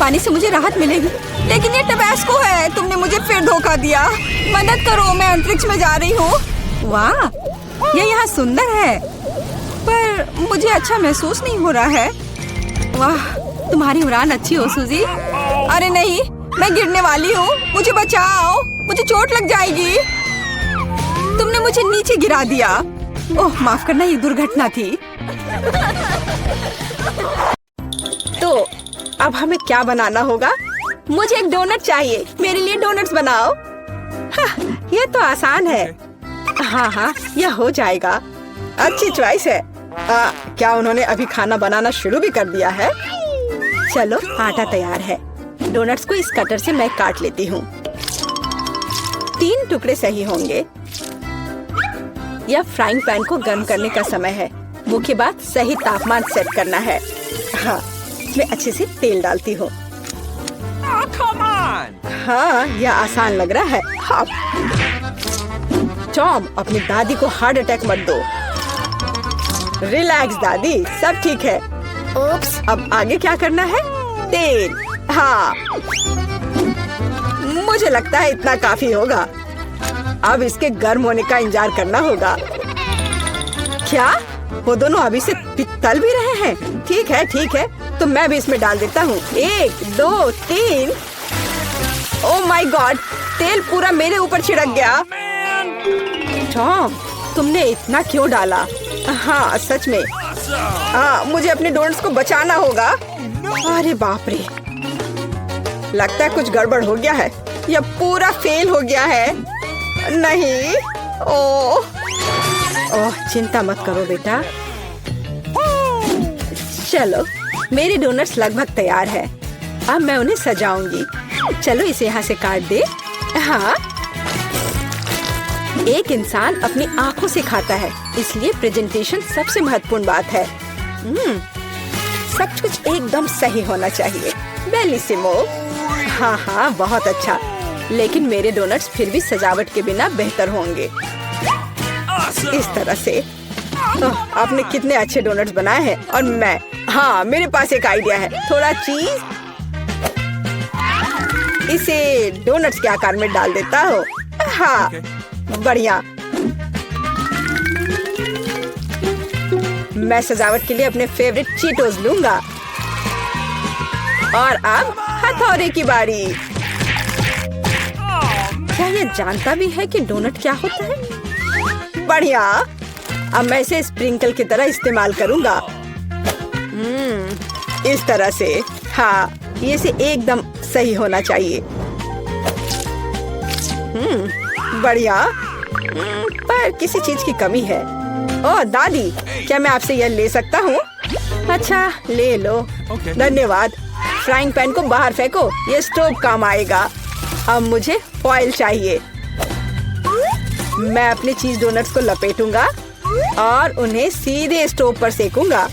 पानी से मुझे राहत मिलेगी। लेकिन ये टबैस्को है। तुमने मुझे फिर धोखा दिया। मदद करो, मैं अंतरिक्ष में जा रही हूँ। वाह, ये यहाँ सुंदर है, पर मुझे अच्छा महसूस नहीं हो रहा है। वाह, तुम्हारी उड़ान अच्छी हो सूजी। अरे नहीं, मैं गिरने वाली हूँ। मुझे बचाओ, मुझे चोट लग जाएगी। तुमने मुझे नीचे गिरा दिया। ओह, माफ करना, ये दुर्घटना थी। तो अब हमें क्या बनाना होगा? मुझे एक डोनट चाहिए। मेरे लिए डोनट्स बनाओ। हाँ, ये तो आसान है। हाँ हाँ, यह हो जाएगा। अच्छी चॉइस है। क्या उन्होंने अभी खाना बनाना शुरू भी कर दिया है? चलो, आटा तैयार है। डोनट्स को इस कटर से मैं काट लेती हूँ। 3 टुकड़े सही होंगे। यह फ्राइंग पैन को गर्म करने का समय है। मुख्य बात, सही तापमान सेट करना है। हाँ, मैं अच्छे से तेल डालती हूँ। हाँ, यह आसान लग रहा है। हाँ। टॉम, अपनी दादी को हार्ट अटैक मत दो। रिलैक्स दादी, सब ठीक है। ओप्स, अब आगे क्या करना है? तेल। हाँ, मुझे लगता है इतना काफी होगा। अब इसके गर्म होने का इंतजार करना होगा। क्या वो दोनों अभी से तल भी रहे हैं? ठीक है ठीक है, तो मैं भी इसमें डाल देता हूँ। 1 2 3। ओह माय गॉड, तेल पूरा मेरे ऊपर छिड़क गया। टॉम, तुमने इतना क्यों डाला? हाँ सच में। मुझे अपने डोनट्स को बचाना होगा। अरे बाप रे, लगता है कुछ गड़बड़ हो गया है। यह पूरा फेल हो गया है। नहीं, ओह चिंता मत करो बेटा। चलो, मेरे डोनट्स लगभग तैयार है। अब मैं उन्हें सजाऊंगी। चलो इसे यहाँ से काट दे। हाँ, एक इंसान अपनी आंखों से खाता है, इसलिए प्रेजेंटेशन सबसे महत्वपूर्ण बात है। सब कुछ एकदम सही होना चाहिए। बेलिसिमो। हाँ, बहुत अच्छा। लेकिन मेरे डोनट्स फिर भी सजावट के बिना बेहतर होंगे। इस तरह से। आपने कितने अच्छे डोनट्स बनाए हैं। और मैं, हाँ, मेरे पास एक आइडिया है। थोड़ा चीज इसे डोनट्स के आकार में डाल देता हूँ। हाँ, बढ़िया। मैं सजावट के लिए अपने फेवरेट चीटोस लूंगा। और अब हथौड़े की बारी। क्या ये जानता भी है कि डोनट क्या होता है? बढ़िया। अब मैं इसे स्प्रिंकल की तरह इस्तेमाल करूंगा। इस तरह से। हाँ, ये से एकदम सही होना चाहिए। बढ़िया। पर किसी चीज की कमी है। ओह दादी, क्या मैं आपसे यह ले सकता हूँ? अच्छा, ले लो। धन्यवाद। फ्राइंग पैन को बाहर फेंको, ये स्टोव काम आएगा। अब मुझे फॉइल चाहिए। मैं अपने चीज डोनट्स को लपेटूंगा और उन्हें सीधे स्टोव पर सेकूंगा।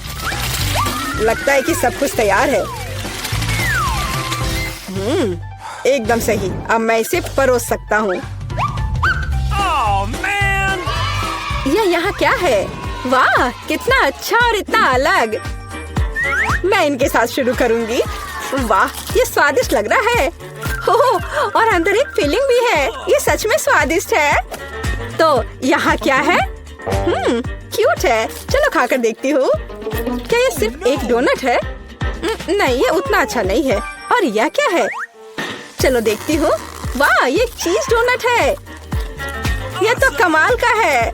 लगता है कि सब कुछ तैयार है। एकदम सही। अब मैं इसे परोस सकता हूँ। यह यहाँ क्या है? वाह, कितना अच्छा और इतना अलग। मैं इनके साथ शुरू करूंगी। वाह, ये स्वादिष्ट लग रहा है। ओह, और अंदर एक फिलिंग भी है। ये सच में स्वादिष्ट है। तो यहाँ क्या है? क्यूट है। चलो खाकर देखती हूँ। क्या ये सिर्फ एक डोनट है? नहीं, ये उतना अच्छा नहीं है। और यह क्या है? चलो देखती हूँ। वाह, ये चीज डोनट है। यह तो कमाल का है।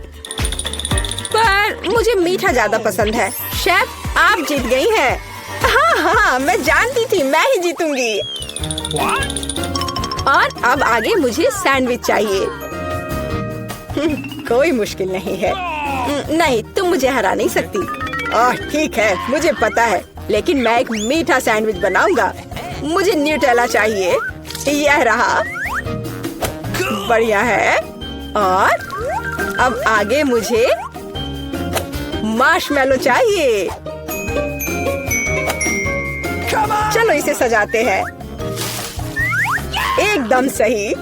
पर मुझे मीठा ज्यादा पसंद है। शेफ, आप जीत गई हैं। हाँ, मैं जानती थी मैं ही जीतूंगी। और अब आगे मुझे सैंडविच चाहिए। कोई मुश्किल नहीं है। नहीं, तुम मुझे हरा नहीं सकती। ठीक है, मुझे पता है। लेकिन मैं एक मीठा सैंडविच बनाऊंगा। मुझे न्यूटेला चाहिए। यह रहा। बढ़िया है। और अब आगे मुझे मार्शमैलो चाहिए। चलो इसे सजाते हैं। एकदम सही।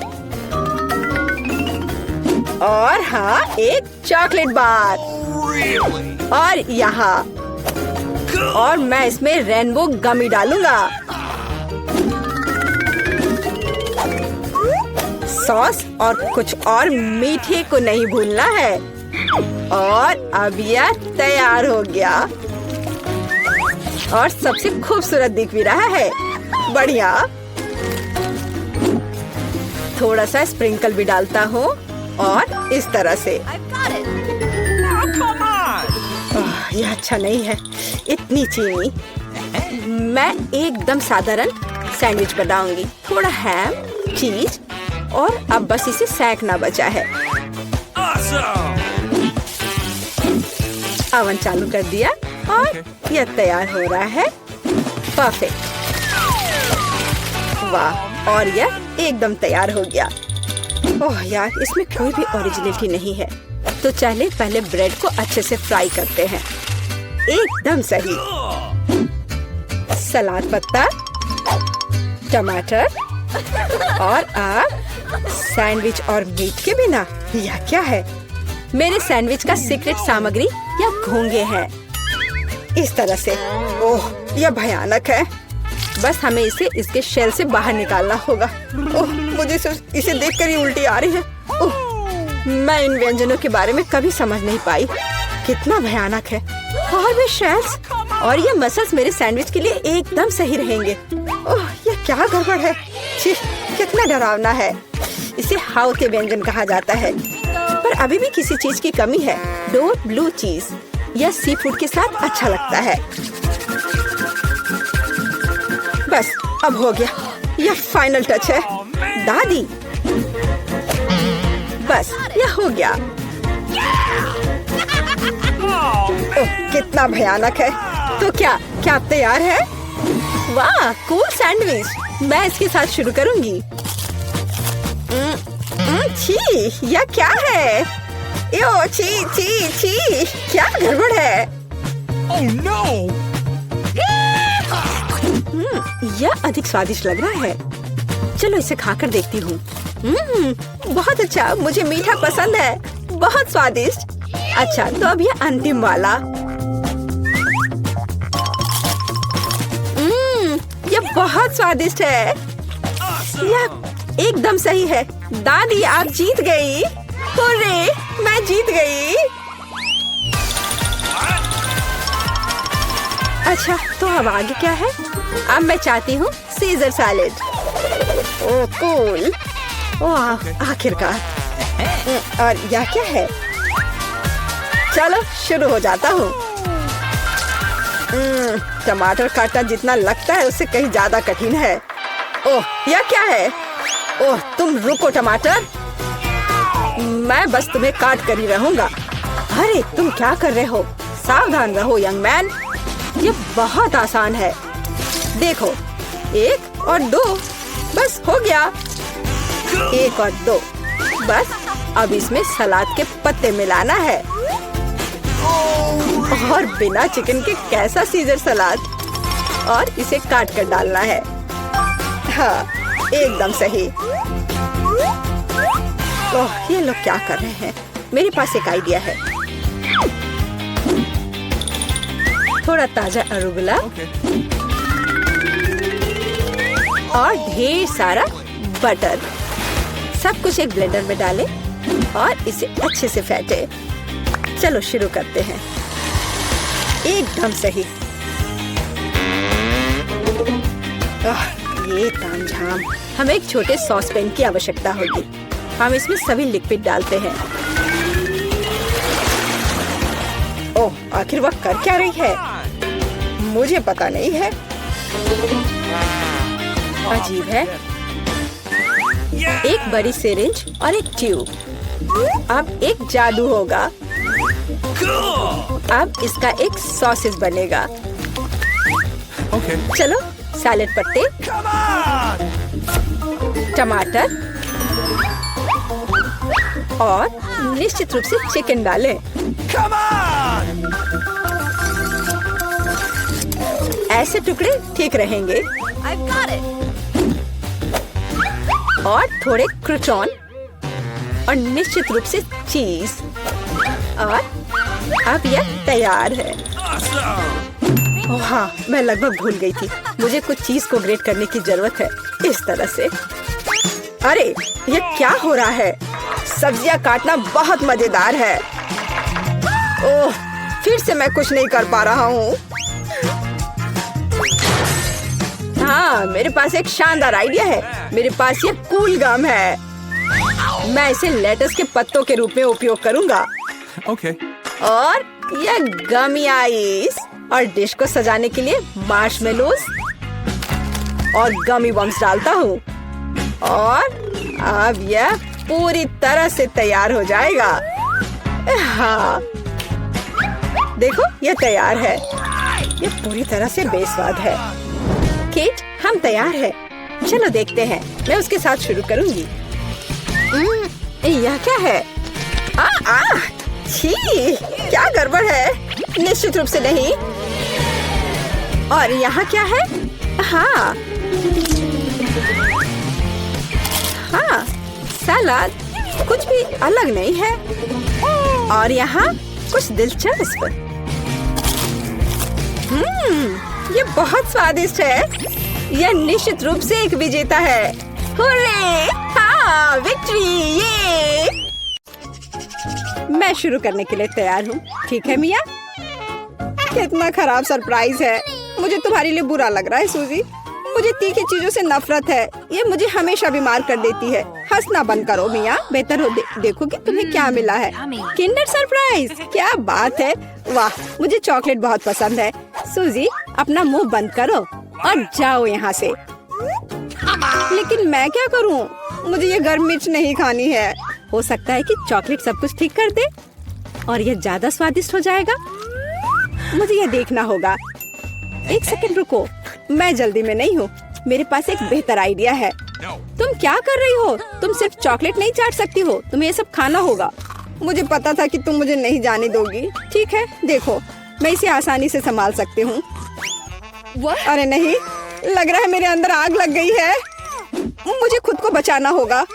और हाँ, एक चॉकलेट बार। और यहाँ। और मैं इसमें रेनबो गमी डालूंगा। सॉस और कुछ और मीठे को नहीं भूलना है। और अब यह तैयार हो गया। और सबसे खूबसूरत दिख भी रहा है। बढ़िया। थोड़ा सा स्प्रिंकल भी डालता हूँ। और इस तरह से। यह अच्छा नहीं है, इतनी चीनी। मैं एकदम साधारण सैंडविच बनाऊंगी। थोड़ा हैम, चीज और अब बस इसे सेकना बचा है। ओवन चालू कर दिया और यह तैयार हो रहा है। परफेक्ट। वाह, और यह एकदम तैयार हो गया। ओह यार, इसमें कोई भी ओरिजिनलिटी नहीं है। तो चलिए पहले ब्रेड को अच्छे से फ्राई करते हैं। एकदम सही। सलाद पत्ता, टमाटर और आप सैंडविच और मीट के बिना। यह क्या है? मेरे सैंडविच का सीक्रेट सामग्री या घोंगे हैं। इस तरह से। ओह, यह भयानक है। बस हमें इसे इसके शेल से बाहर निकालना होगा। ओह, मुझे इसे देखकर ही उल्टी आ रही है। ओह, मैं इन व्यंजनों के बारे में कभी समझ नहीं पाई। कितना भयानक है। और भी शेल्स और ये मसल्स मेरे सैंडविच के लिए एकदम सही रहेंगे। ओह, ये क्या गड़बड़ है। छी, कितना डरावना है। इसे हाउते व्यंजन कहा जाता है। पर अभी भी किसी चीज की कमी है। डोर ब्लू चीज। यह सी फूड के साथ अच्छा लगता है। बस अब हो गया। यह फाइनल टच है। दादी, बस यह हो गया। ओह, कितना भयानक है। तो क्या आप तैयार है? वाह, कूल सैंडविच। मैं इसके साथ शुरू करूंगी। छी, यह क्या है? यो, छी छी छी, क्या गड़बड़ है? Oh no! यह अधिक स्वादिष्ट लग रहा है। चलो इसे खाकर देखती हूँ। बहुत अच्छा, मुझे मीठा पसंद है। बहुत स्वादिष्ट। अच्छा, तो अब यह अंतिम वाला। यह बहुत स्वादिष्ट है। यह एकदम सही है। दादी, आप जीत गई। हुर्रे, मैं जीत गई। अच्छा, तो अब आगे क्या है? अब मैं चाहती हूँ सीजर सैलेड। ओह कूल। वाह, आखिरकार। और यह क्या है? चलो शुरू हो जाता हूँ। टमाटर काटना जितना लगता है उससे कहीं ज्यादा कठिन है। ओह, यह क्या है? ओह, तुम रुको टमाटर, मैं बस तुम्हें काट कर ही रहूंगा। अरे तुम क्या कर रहे हो? सावधान रहो यंग मैन। ये बहुत आसान है। देखो, 1 और 2, बस हो गया। 1 और 2, बस। अब इसमें सलाद के पत्ते मिलाना है। और बिना चिकन के कैसा सीजर सलाद? और इसे काट कर डालना है। हाँ, एकदम सही। ओह, ये लोग क्या कर रहे हैं? मेरे पास एक आइडिया है। थोड़ा ताजा अरुगुला और ढेर सारा बटर। सब कुछ एक ब्लेंडर में डालें और इसे अच्छे से फेंटे। चलो शुरू करते हैं। एकदम सही। ये तामझाम। हमें एक छोटे सॉस पैन की आवश्यकता होगी। हम इसमें सभी लिक्विड डालते हैं। ओह, आखिर वह कर क्या रही है? मुझे पता नहीं है। अजीब है। एक बड़ी सिरिंज और एक ट्यूब। अब एक जादू होगा। अब इसका एक सॉसेज बनेगा। चलो, सैलेड पत्ते, टमाटर और निश्चित रूप से चिकन डालें। ऐसे टुकड़े ठीक रहेंगे। और थोड़े क्रूटॉन और निश्चित रूप से चीज। और अब यह तैयार है। ओह हाँ, मैं लगभग भूल गई थी। मुझे कुछ चीज को ग्रेट करने की जरूरत है। इस तरह से। अरे, ये क्या हो रहा है? सब्जियां काटना बहुत मजेदार है। ओह, फिर से मैं कुछ नहीं कर पा रहा हूँ। हाँ, मेरे पास एक शानदार आइडिया है। मेरे पास ये कूल गम है। मैं इसे लेटस के पत्तों के रूप में उपयोग करूँगा। Okay. और ये गमी आइस और डिश को सजाने के लिए मार्शमेलोस और गमी बम्स डालता हूँ। और अब यह पूरी तरह से तैयार हो जाएगा। हाँ, देखो, यह तैयार है। यह पूरी तरह से बेस्वाद है। केट, हम तैयार हैं। चलो देखते हैं। मैं उसके साथ शुरू करूंगी। यह क्या है? छी, क्या गड़बड़ है? निश्चित रूप से नहीं। और यहाँ क्या है? हाँ, सलाद कुछ भी अलग नहीं है। और यहाँ कुछ दिलचस्प। ये बहुत स्वादिष्ट है। यह निश्चित रूप से एक विजेता है। हुर्रे! हाँ, विक्ट्री! ये मैं शुरू करने के लिए तैयार हूँ। ठीक है मिया? कितना खराब सरप्राइज है। मुझे तुम्हारे लिए बुरा लग रहा है सूजी। मुझे तीखी चीजों से नफरत है। ये मुझे हमेशा बीमार कर देती है। हंसना बंद करो मिया। बेहतर हो देखो कि तुम्हें क्या मिला है। Kinder surprise! क्या बात है। वाह, मुझे चॉकलेट बहुत पसंद है। सूजी, अपना मुंह बंद करो और जाओ यहाँ से। लेकिन मैं क्या करूं? मुझे ये गर्म मिर्च नहीं खानी है। हो सकता है कि चॉकलेट सब कुछ ठीक कर दे और ये ज्यादा स्वादिष्ट हो जाएगा। मुझे ये देखना होगा। एक सेकंड रुको, मैं जल्दी में नहीं हूँ। मेरे पास एक बेहतर आइडिया है। तुम क्या कर रही हो? तुम सिर्फ चॉकलेट नहीं चाट सकती हो, तुम्हें ये सब खाना होगा। मुझे पता था कि तुम मुझे नहीं जाने दोगी। ठीक है, देखो, मैं इसे आसानी से संभाल सकती हूँ। अरे नहीं, लग रहा है मेरे अंदर आग लग गई है। मुझे खुद को बचाना होगा।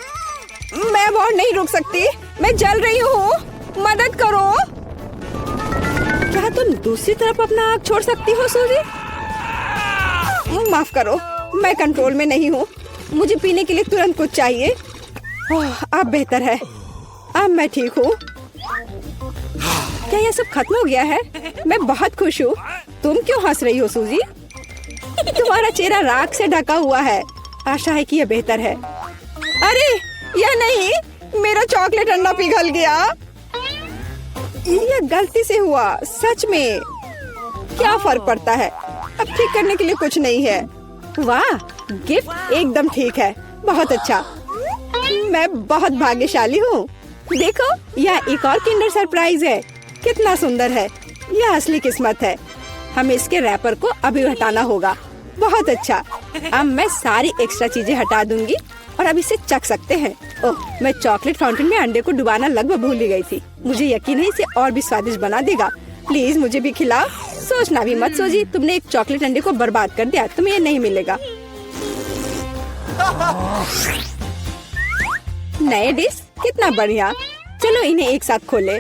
मैं और नहीं रुक सकती, मैं जल रही हूँ। मदद करो। क्या तुम दूसरी तरफ अपना आग छोड़ सकती हो सूजी? माफ करो, मैं कंट्रोल में नहीं हूँ। मुझे पीने के लिए तुरंत कुछ चाहिए। अब बेहतर है, अब मैं ठीक हूँ। क्या यह सब खत्म हो गया है? मैं बहुत खुश हूँ। तुम क्यों हंस रही हो सूजी? तुम्हारा चेहरा राख से ढका हुआ है। आशा है कि यह बेहतर है। अरे यह नहीं, मेरा चॉकलेट अंडा पिघल गया। यह गलती से हुआ, सच में। क्या फर्क पड़ता है? अब ठीक करने के लिए कुछ नहीं है। वाह, गिफ्ट एकदम ठीक है। बहुत अच्छा, मैं बहुत भाग्यशाली हूँ। देखो, यह एक और किंडर सरप्राइज है। कितना सुंदर है। यह असली किस्मत है। हमें इसके रैपर को अभी हटाना होगा। बहुत अच्छा, अब मैं सारी एक्स्ट्रा चीजें हटा दूंगी और अब इसे चख सकते हैं। ओह, मैं चॉकलेट फाउंटेन में अंडे को डुबाना लगभग भूल ही गई थी। मुझे यकीन है इसे और भी स्वादिष्ट बना देगा। प्लीज मुझे भी खिलाओ। सोचना भी मत सोची, तुमने एक चॉकलेट अंडे को बर्बाद कर दिया। तुम्हें ये नहीं मिलेगा। नए डिश कितना बढ़िया। चलो इन्हें एक साथ खोले।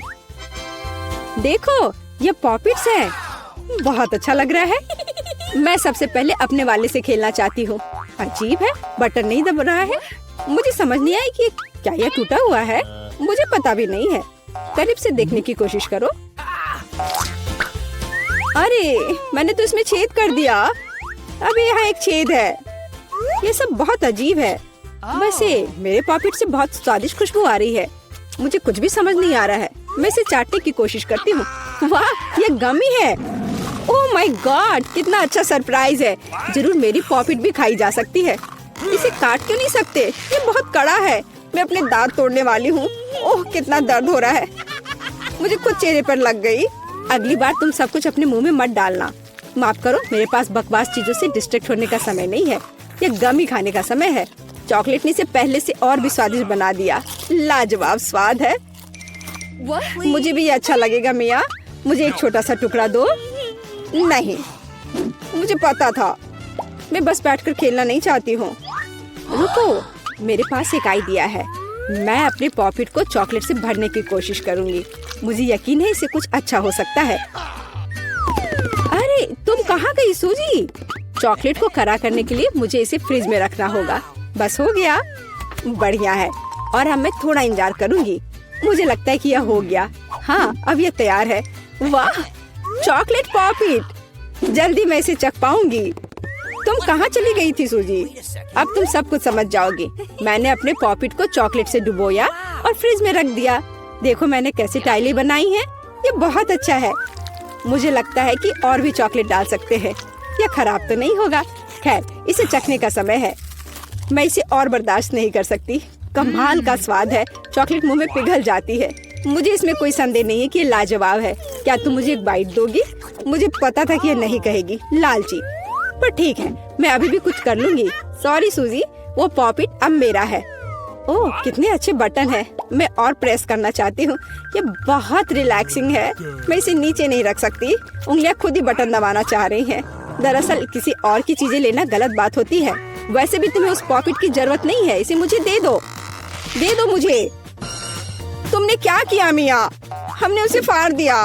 देखो, ये पॉपिट्स हैं। बहुत अच्छा लग रहा है। मैं सबसे पहले अपने वाले से खेलना चाहती हूँ। अजीब है, बटन नहीं दब रहा है। मुझे समझ नहीं आई कि क्या यह टूटा हुआ है। मुझे पता भी नहीं है। करीब से देखने की कोशिश करो। अरे, मैंने तो इसमें छेद कर दिया। अभी यहाँ एक छेद है। ये सब बहुत अजीब है। वैसे मेरे पॉकेट से बहुत स्वादिष्ट खुशबू आ रही है। मुझे कुछ भी समझ नहीं आ रहा है। मैं इसे चाटने की कोशिश करती हूँ। वाह, ये गमी है। ओह माय गॉड, कितना अच्छा सरप्राइज है। जरूर मेरी पॉकेट भी खाई जा सकती है। इसे काट क्यों नहीं सकते? ये बहुत कड़ा है। मैं अपने दांत तोड़ने वाली हूँ। ओह, कितना दर्द हो रहा है। मुझे खुद चेहरे पर लग गई। अगली बार तुम सब कुछ अपने मुंह में मत डालना। माफ करो, मेरे पास बकवास चीजों से डिस्ट्रैक्ट होने का समय नहीं है। ये गमी खाने का समय है। चॉकलेट ने इसे पहले से और भी स्वादिष्ट बना दिया। लाजवाब स्वाद है। मुझे भी ये अच्छा लगेगा मिया। मुझे एक छोटा सा टुकड़ा दो। नहीं, मुझे पता था। मैं बस बैठकर खेलना नहीं चाहती हूँ। रुको, मेरे पास एक आइडिया है। मैं अपने पॉकेट को चॉकलेट से भरने की कोशिश करूँगी। मुझे यकीन है इसे कुछ अच्छा हो सकता है। अरे, तुम कहाँ गई सूजी? चॉकलेट को खरा करने के लिए मुझे इसे फ्रिज में रखना होगा। बस हो गया। बढ़िया है। और अब मैं थोड़ा इंतजार करूँगी। मुझे लगता है कि यह हो गया। हाँ, अब यह तैयार है। वाह, चॉकलेट पॉकेट। जल्दी मैं इसे चख पाऊंगी। तुम कहाँ चली गई थी सूजी? अब तुम सब कुछ समझ जाओगी। मैंने अपने पॉकेट को चॉकलेट से डुबोया और फ्रिज में रख दिया। देखो मैंने कैसी टाइलें बनाई हैं। ये बहुत अच्छा है। मुझे लगता है कि और भी चॉकलेट डाल सकते हैं। यह खराब तो नहीं होगा। खैर, इसे चखने का समय है। मैं इसे और बर्दाश्त नहीं कर सकती। कमाल का स्वाद है। चॉकलेट मुंह में पिघल जाती है। मुझे इसमें कोई संदेह नहीं है कि ये लाजवाब है। क्या तुम मुझे एक बाइट दोगी? मुझे पता था कि ये नहीं कहेगी, लालची। पर ठीक है, मैं अभी भी कुछ कर लूंगी। सॉरी सूजी, वो पॉकेट अब मेरा है। ओह, कितने अच्छे बटन है। मैं और प्रेस करना चाहती हूँ। ये बहुत रिलैक्सिंग है। मैं इसे नीचे नहीं रख सकती। उंगलियाँ खुद ही बटन दबाना चाह रही हैं। दरअसल किसी और की चीजें लेना गलत बात होती है। वैसे भी तुम्हें उस पॉकेट की जरूरत नहीं है। इसे मुझे दे दो। दे दो मुझे। तुमने क्या किया मिया? हमने उसे फाड़ दिया।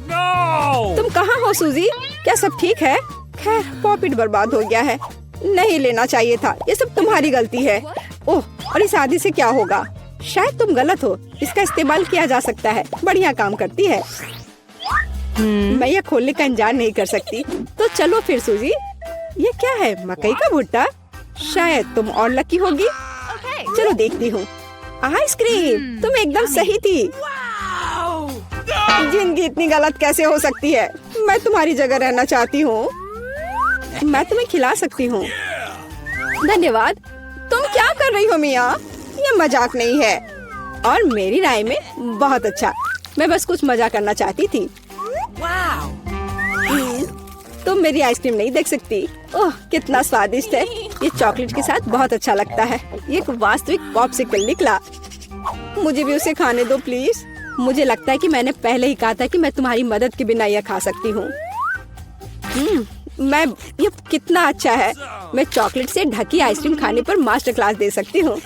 No! तुम कहाँ हो सूजी? क्या सब ठीक है? खैर, पॉकेट बर्बाद हो गया है। नहीं लेना चाहिए था। ये सब तुम्हारी गलती है। ओह, और इस आदि से क्या होगा? शायद तुम गलत हो। इसका इस्तेमाल किया जा सकता है। बढ़िया काम करती है। मैं यह खोलने का इंतजार नहीं कर सकती। तो चलो फिर सूजी। ये क्या है? मकई का भुट्टा? शायद तुम और लकी होगी। चलो देखती हूँ। आइसक्रीम, तुम एकदम सही थी। जिंदगी इतनी गलत कैसे हो सकती है? मैं तुम्हारी जगह रहना चाहती हूँ। मैं तुम्हें खिला सकती हूँ। धन्यवाद। तुम क्या कर रही हो मिया? ये मजाक नहीं है और मेरी राय में बहुत अच्छा। मैं बस कुछ मजा करना चाहती थी। तुम मेरी आइसक्रीम नहीं देख सकती। ओह कितना स्वादिष्ट है। ये चॉकलेट के साथ बहुत अच्छा लगता है। ये एक वास्तविक पॉप्सिकल निकला। मुझे भी उसे खाने दो प्लीज। मुझे लगता है कि मैंने पहले ही कहा था कि मैं तुम्हारी मदद के बिना यह खा सकती हूँ। ये कितना अच्छा है। मैं चॉकलेट से ढकी आइसक्रीम खाने पर मास्टर क्लास दे सकती हूँ।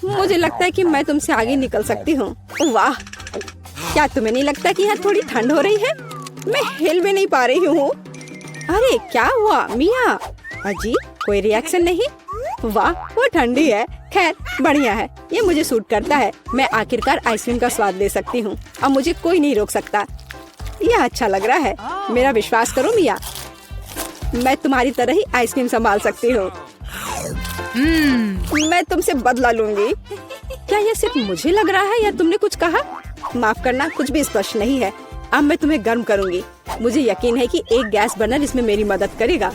मुझे लगता है कि मैं तुमसे आगे निकल सकती हूँ। वाह, क्या तुम्हें नहीं लगता कि यहाँ थोड़ी ठंड हो रही है? मैं हिल भी नहीं पा रही हूँ। अरे क्या हुआ मिया? अजी कोई रिएक्शन नहीं? वाह वो ठंडी है। खैर बढ़िया है, ये मुझे सूट करता है। मैं आखिरकार आइसक्रीम का स्वाद ले सकती हूँ। अब मुझे कोई नहीं रोक सकता। यह अच्छा लग रहा है। मेरा विश्वास करो मिया, मैं तुम्हारी तरह ही आइसक्रीम संभाल सकती हूँ। मैं तुमसे बदला लूंगी। क्या यह सिर्फ मुझे लग रहा है या तुमने कुछ कहा? माफ करना, कुछ भी स्पष्ट नहीं है। अब मैं तुम्हें गर्म करूंगी। मुझे यकीन है कि एक गैस बर्नर इसमें मेरी मदद करेगा।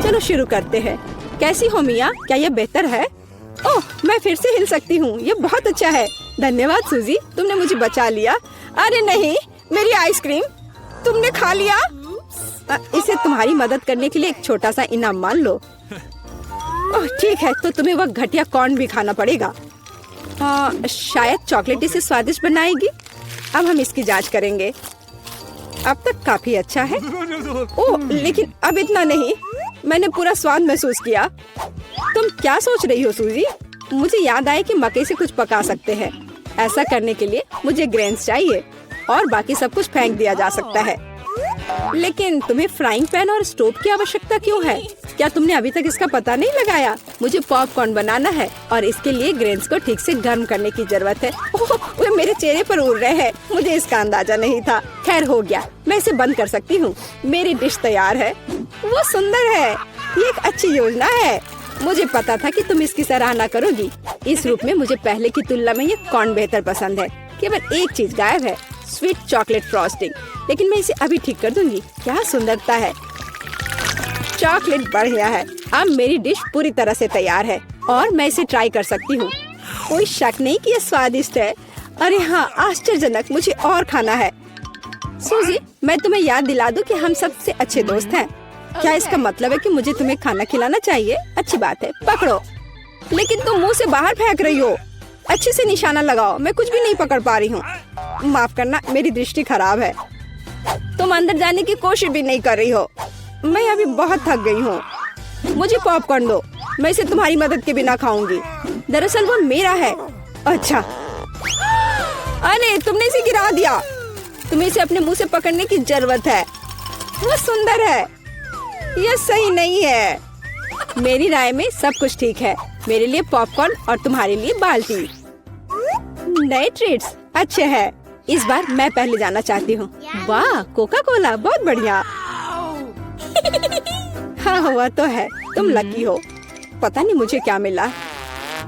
चलो शुरू करते हैं। कैसी हो मिया? क्या यह बेहतर है? ओह मैं फिर से हिल सकती हूँ। ये बहुत अच्छा है। धन्यवाद सूजी, तुमने मुझे बचा लिया। अरे नहीं, मेरी आइसक्रीम तुमने खा लिया। इसे तुम्हारी मदद करने के लिए एक छोटा सा इनाम मान लो। ओह ठीक है, तो तुम्हें वह घटिया कॉर्न भी खाना पड़ेगा। शायद चॉकलेट इसे स्वादिष्ट बनाएगी। अब हम इसकी जांच करेंगे। अब तक काफी अच्छा है। ओह लेकिन अब इतना नहीं। मैंने पूरा स्वाद महसूस किया। तुम क्या सोच रही हो सूजी? मुझे याद आया कि मकई से कुछ पका सकते हैं। ऐसा करने के लिए मुझे ग्रेन्स चाहिए और बाकी सब कुछ फेंक दिया जा सकता है। लेकिन तुम्हें फ्राइंग पैन और स्टोव की आवश्यकता क्यों है? क्या तुमने अभी तक इसका पता नहीं लगाया? मुझे पॉपकॉर्न बनाना है और इसके लिए ग्रेन्स को ठीक से गर्म करने की जरूरत है। ओह, वे मेरे चेहरे पर उड़ रहे हैं। मुझे इसका अंदाजा नहीं था। खैर हो गया, मैं इसे बंद कर सकती हूँ। मेरी डिश तैयार है। वो सुंदर है। ये एक अच्छी योजना है। मुझे पता था कि तुम इसकी सराहना करोगी। इस रूप में मुझे पहले की तुलना में ये कॉर्न बेहतर पसंद है। केवल एक चीज गायब है, स्वीट चॉकलेट फ्रॉस्टिंग। लेकिन मैं इसे अभी ठीक कर दूंगी। क्या सुंदरता है। चॉकलेट बढ़िया है। अब मेरी डिश पूरी तरह से तैयार है और मैं इसे ट्राई कर सकती हूँ। कोई शक नहीं कि यह स्वादिष्ट है। अरे हाँ, आश्चर्यजनक। मुझे और खाना है। सूजी, मैं तुम्हें याद दिला दूं कि हम सबसे अच्छे दोस्त हैं। क्या इसका मतलब है कि मुझे तुम्हें खाना खिलाना चाहिए? अच्छी बात है, पकड़ो। लेकिन तुम मुंह से बाहर फेंक रही हो। अच्छे से निशाना लगाओ। मैं कुछ भी नहीं पकड़ पा रही हूँ। माफ करना, मेरी दृष्टि खराब है। तुम अंदर जाने की कोशिश भी नहीं कर रही हो। मैं अभी बहुत थक गई हूँ। मुझे पॉपकॉर्न दो। मैं इसे तुम्हारी मदद के बिना खाऊंगी। दरअसल वो मेरा है। अच्छा, अरे तुमने इसे गिरा दिया। तुम्हें इसे अपने मुंह से पकड़ने की जरूरत है। वो सुंदर है। यह सही नहीं है। मेरी राय में सब कुछ ठीक है। मेरे लिए पॉपकॉर्न और तुम्हारे लिए बाल्टी। नए ट्रीट्स अच्छे हैं। इस बार मैं पहले जाना चाहती हूँ। वाह, कोका कोला, बहुत बढ़िया। हाँ हुआ तो है। तुम लकी हो। पता नहीं मुझे क्या मिला।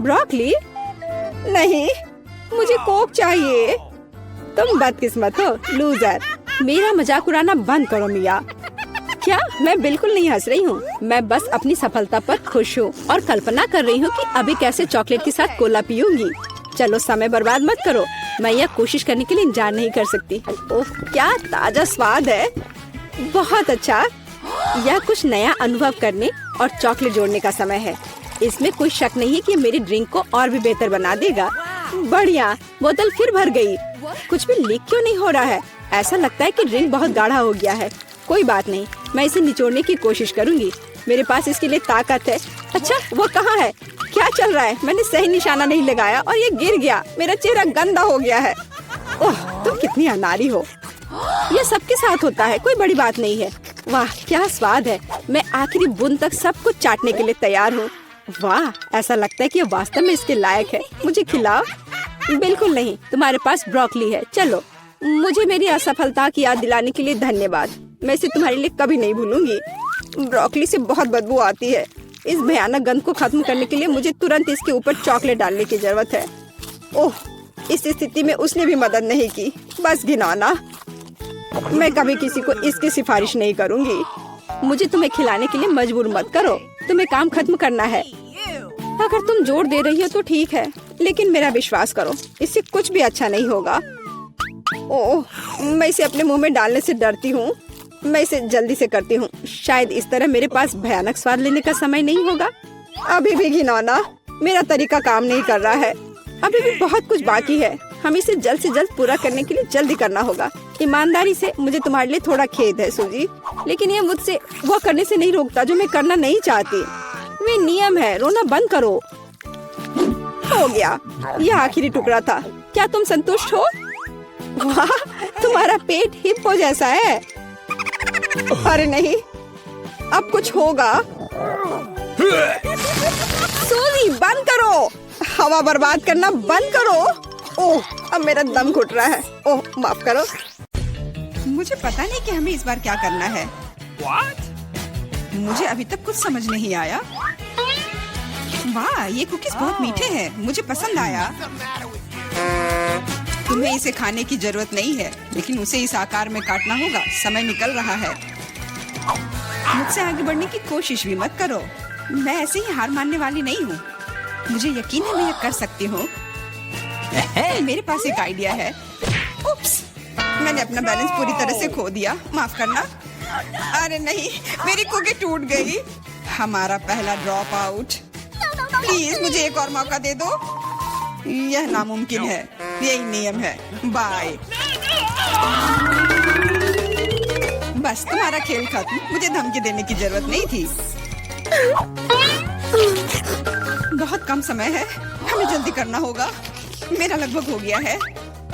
ब्रोकली? नहीं, मुझे कोक चाहिए। तुम बदकिस्मत हो, लूजर। मेरा मजाक उड़ाना बंद करो मिया। क्या? मैं बिल्कुल नहीं हंस रही हूँ। मैं बस अपनी सफलता पर खुश हूँ और कल्पना कर रही हूँ कि अभी कैसे चॉकलेट के साथ कोला पीऊंगी। चलो समय बर्बाद मत करो। मैं यह कोशिश करने के लिए इंतजार नहीं कर सकती। ओह क्या ताजा स्वाद है। बहुत अच्छा। यह कुछ नया अनुभव करने और चॉकलेट जोड़ने का समय है। इसमें कोई शक नहीं है कि मेरी ड्रिंक को और भी बेहतर बना देगा। बढ़िया। बोतल फिर भर गई। कुछ भी लीक क्यों नहीं हो रहा है? ऐसा लगता है कि ड्रिंक बहुत गाढ़ा हो गया है। कोई बात नहीं, मैं इसे निचोड़ने की कोशिश करूंगी। मेरे पास इसके लिए ताकत है। अच्छा, वो कहाँ है? क्या चल रहा है? मैंने सही निशाना नहीं लगाया और ये गिर गया। मेरा चेहरा गंदा हो गया है। ओह, तुम कितनी अनाड़ी हो। ये सबके साथ होता है, कोई बड़ी बात नहीं है। वाह क्या स्वाद है। मैं आखिरी बूंद तक सब कुछ चाटने के लिए तैयार हूँ। वाह, ऐसा लगता है कि ये वास्तव में इसके लायक है। मुझे खिलाओ। बिल्कुल नहीं, तुम्हारे पास ब्रोकली है। चलो। मुझे मेरी असफलता की याद दिलाने के लिए धन्यवाद। मैं इसे तुम्हारे लिए कभी नहीं भूलूंगी। ब्रोकली से बहुत बदबू आती है। इस भयानक गंध को खत्म करने के लिए मुझे तुरंत इसके ऊपर चॉकलेट डालने की जरूरत है। ओह, इस स्थिति में उसने भी मदद नहीं की। बस घिनौना। मैं कभी किसी को इसकी सिफारिश नहीं करूंगी। मुझे तुम्हें खिलाने के लिए मजबूर मत करो। तुम्हें काम खत्म करना है। अगर तुम जोर दे रही हो तो ठीक है, लेकिन मेरा विश्वास करो, इससे कुछ भी अच्छा नहीं होगा। ओह, मैं इसे अपने मुंह में डालने से डरती हूँ। मैं इसे जल्दी से करती हूँ। शायद इस तरह मेरे पास भयानक स्वाद लेने का समय नहीं होगा। अभी भी घिनौना, मेरा तरीका काम नहीं कर रहा है। अभी भी बहुत कुछ बाकी है। हम इसे जल्द से जल्द पूरा करने के लिए जल्दी करना होगा। ईमानदारी से मुझे तुम्हारे लिए थोड़ा खेद है सूजी, लेकिन ये मुझसे वो करने से नहीं रोकता जो मैं करना नहीं चाहती। वे नियम है, रोना बंद करो। हो गया, यह आखिरी टुकड़ा था। क्या तुम संतुष्ट हो? वाह, तुम्हारा पेट हिप्पो जैसा है। अरे नहीं, अब कुछ होगा। सूजी बंद करो, हवा बर्बाद करना बंद करो। ओह, अब मेरा दम घुट रहा है। ओह, माफ करो। मुझे पता नहीं कि हमें इस बार क्या करना है। What? मुझे अभी तक कुछ समझ नहीं आया। वाह, ये कुकीज बहुत मीठे हैं। मुझे पसंद आया। तुम्हें इसे खाने की जरूरत नहीं है, लेकिन उसे इस आकार में काटना होगा। समय निकल रहा है। मुझसे आगे बढ़ने की कोशिश भी मत करो। मैं ऐसे ही हार मानने वाली नहीं हूँ। मुझे यकीन है मैं ये कर सकती हूँ। मेरे पास एक आइडिया है। उप्स, मैंने अपना बैलेंस पूरी तरह से खो दिया। माफ करना। अरे नहीं, मेरी कुकी टूट गई। हमारा पहला ड्रॉप आउट। प्लीज मुझे एक और मौका दे दो। यह नामुमकिन है, यही नियम है। बाय। बस, तुम्हारा खेल खत्म। मुझे धमकी देने की जरूरत नहीं थी। बहुत कम समय है, हमें जल्दी करना होगा। मेरा लगभग हो गया है।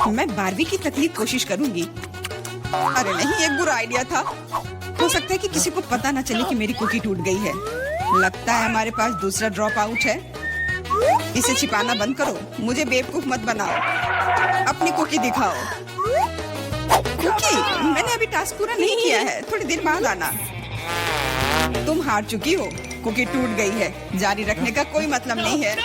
मैं बारबी की तकलीफ कोशिश करूंगी। अरे नहीं, एक बुरा आइडिया था। हो सकता है कि किसी को पता न चले कि मेरी कुकी टूट गई है। लगता है हमारे पास दूसरा ड्रॉप आउट है। इसे छिपाना बंद करो। मुझे बेवकूफ मत बनाओ। अपनी कुकी दिखाओ। कुकी, मैंने अभी टास्क पूरा नहीं किया है। थोड़ी देर बाद आना। तुम हार चुकी हो। कुकी टूट गई है। जारी रखने का कोई मतलब नहीं है।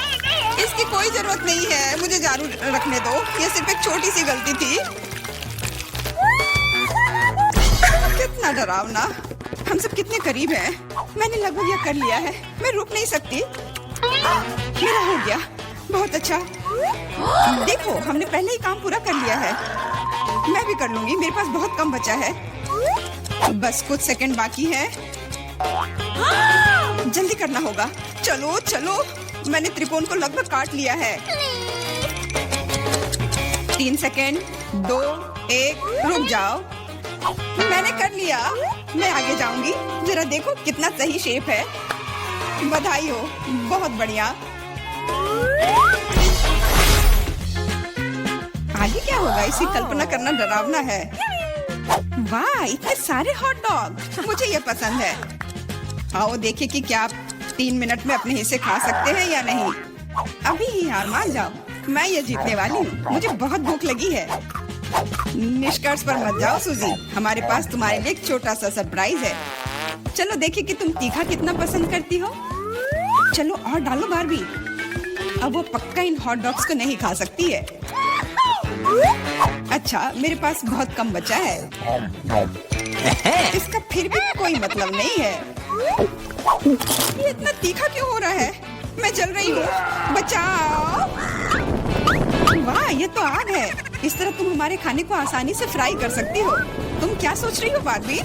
इसकी कोई जरूरत नहीं है। मुझे जारी रखने दो। ये सिर्फ एक छोटी सी गलती थी। कितना डरावना। हम सब कितने करीब हैं। मैंने लगभग यह कर लिया है। मैं रुक नहीं सकती। मेरा हो गया। बहुत अच्छा। देखो, हमने पहले ही काम पूरा कर लिया है। मैं भी कर लूंगी। मेरे पास बहुत कम बचा है। बस कुछ सेकंड बाकी है। जल्दी करना होगा। चलो चलो, मैंने त्रिकोण को लगभग काट लिया है। 3 सेकंड, 2, 1, रुक जाओ। मैंने कर लिया। मैं आगे जाऊंगी। जरा देखो कितना सही शेप है। बधाई हो, बहुत बढ़िया। आगे क्या होगा, इसी कल्पना करना डरावना है। वाह, इतने सारे हॉट डॉग। मुझे ये पसंद है। आओ देखें कि क्या आप 3 मिनट में अपने हिस्से खा सकते हैं या नहीं। अभी ही हार मान जाओ। मैं ये जीतने वाली हूँ। मुझे बहुत भूख लगी है। निष्कर्ष पर मत जाओ सूजी। हमारे पास तुम्हारे लिए एक छोटा सा सरप्राइज है। चलो देखें कि तुम तीखा कितना पसंद करती हो। चलो और डालो बारबी। अब वो पक्का इन हॉट डॉग्स को नहीं खा सकती है। अच्छा, मेरे पास बहुत कम बचा है। इसका फिर भी कोई मतलब नहीं है। ये इतना तीखा क्यों हो रहा है? मैं जल रही हूँ। बचाओ। वाह, ये तो आग है। इस तरह तुम हमारे खाने को आसानी से फ्राई कर सकती हो। तुम क्या सोच रही हो बारबी?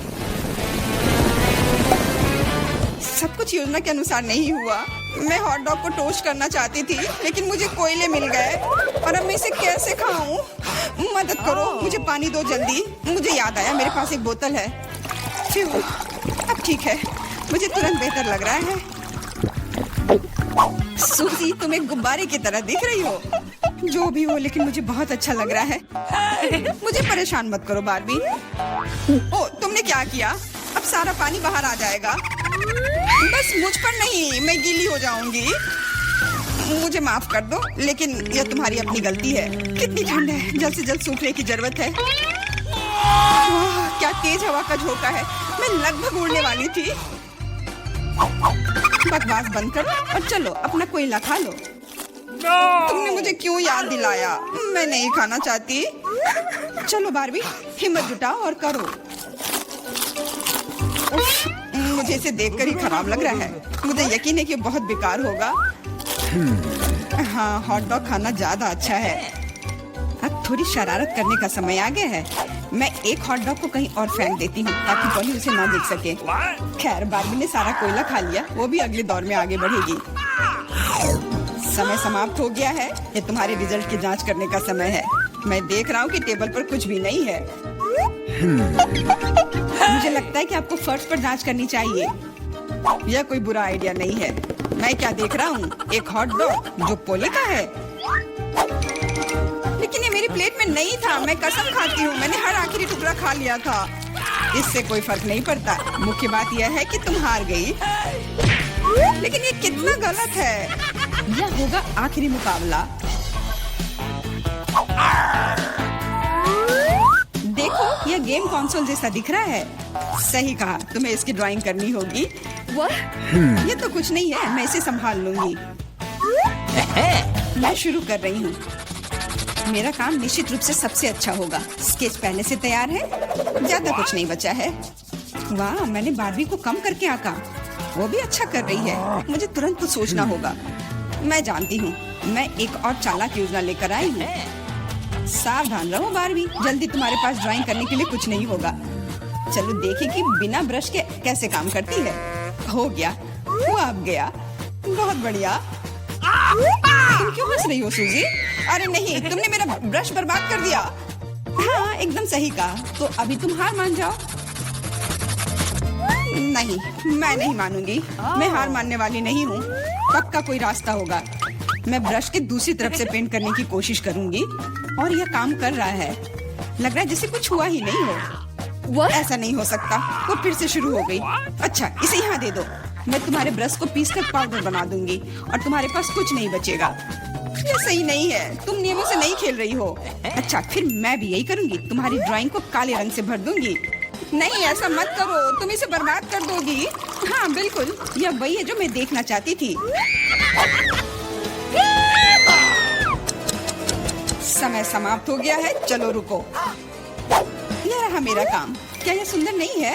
सब कुछ योजना के अनुसार नहीं हुआ। मैं हॉट डॉग को टोस्ट करना चाहती थी, लेकिन मुझे कोयले मिल गए और अब मैं इसे कैसे खाऊं? मदद करो, मुझे पानी दो जल्दी। मुझे याद आया, मेरे पास एक बोतल है। अब ठीक है, मुझे तुरंत बेहतर लग रहा है। सूजी, तुम एक गुब्बारे की तरह दिख रही हो। जो भी हो, लेकिन मुझे बहुत अच्छा लग रहा है। मुझे परेशान मत करो बारबी। ओ, तुमने क्या किया? अब सारा पानी बाहर आ जाएगा। बस मुझ पर नहीं, मैं गीली हो जाऊंगी। मुझे माफ कर दो, लेकिन यह तुम्हारी अपनी गलती है। कितनी ठंड है, जल्द से जल्द सूखने की जरूरत है। वाह, क्या तेज हवा का झोंका है। मैं लगभग उड़ने वाली थी। बकवास बंद करो और चलो अपना कोयला खा लो। तुमने मुझे क्यों याद दिलाया? मैं नहीं खाना चाहती। चलो बारबी, हिम्मत जुटाओ और करो। उफ, मुझे इसे देखकर ही खराब लग रहा है। मुझे यकीन है कि बहुत बेकार होगा। हाँ, हॉट डॉग खाना ज्यादा अच्छा है। अब थोड़ी शरारत करने का समय आ गया है। मैं एक हॉट डॉग को कहीं और फेंक देती हूँ ताकि पॉली उसे ना देख सके। खैर, बार्बी ने सारा कोयला खा लिया, वो भी अगले दौर में आगे बढ़ेगी। समय समाप्त हो गया है। ये तुम्हारे रिजल्ट की जांच करने का समय है। मैं देख रहा हूँ कि टेबल पर कुछ भी नहीं है। मुझे लगता है कि आपको फर्श पर जांच करनी चाहिए। यह कोई बुरा आइडिया नहीं है। मैं क्या देख रहा हूँ? एक हॉट डॉग जो पोले का है। लेकिन ये मेरी प्लेट में नहीं था। मैं कसम खाती हूँ, मैंने हर आखिरी टुकड़ा खा लिया था। इससे कोई फर्क नहीं पड़ता। मुख्य बात यह है कि तुम हार गई। लेकिन ये कितना गलत है। यह होगा आखिरी मुकाबला। देखो, यह गेम कंसोल जैसा दिख रहा है। सही कहा, तुम्हें इसकी ड्राइंग करनी होगी। ये तो कुछ नहीं है, मैं इसे संभाल लूंगी। मैं शुरू कर रही हूँ। मेरा काम निश्चित रूप से सबसे अच्छा होगा। स्केच पहले से तैयार है, ज्यादा कुछ नहीं बचा है। वाह, मैंने बार्बी को कम करके आंका। वो भी अच्छा कर रही है। मुझे तुरंत कुछ सोचना होगा। मैं जानती हूँ, मैं एक और चालाक योजना लेकर आई हूँ। सावधान रहो बार्बी, जल्दी तुम्हारे पास ड्राइंग करने के लिए कुछ नहीं होगा। चलो देखें कि बिना ब्रश के कैसे काम करती है। हो गया, वो अब गया। बहुत बढ़िया। तुम क्यों हंस रही हो सूजी? अरे नहीं, तुमने मेरा ब्रश बर्बाद कर दिया। हाँ, एकदम सही कहा। तो अभी तुम हार मान जाओ। नहीं, मैं नहीं मानूंगी। मैं हार मानने वाली नहीं हूँ। पक्का कोई रास्ता होगा। मैं ब्रश के दूसरी तरफ से पेंट करने की कोशिश करूंगी और यह काम कर रहा है। लग रहा है जैसे कुछ हुआ ही नहीं हो। ऐसा नहीं हो सकता। वो फिर से शुरू हो गई। अच्छा, इसे यहाँ दे दो। मैं तुम्हारे ब्रश को पीसकर पाउडर बना दूंगी और तुम्हारे पास कुछ नहीं बचेगा। ये सही नहीं है। तुम नियमों से नहीं खेल रही हो। अच्छा, फिर मैं भी यही करूंगी। तुम्हारी ड्राइंग को काले रंग से भर दूंगी। नहीं, ऐसा मत करो, तुम इसे बर्बाद कर दोगी। हाँ बिल्कुल, यह वही है जो मैं देखना चाहती थी। समय समाप्त हो गया है। चलो रुको। यह रहा मेरा काम। क्या यह सुंदर नहीं है?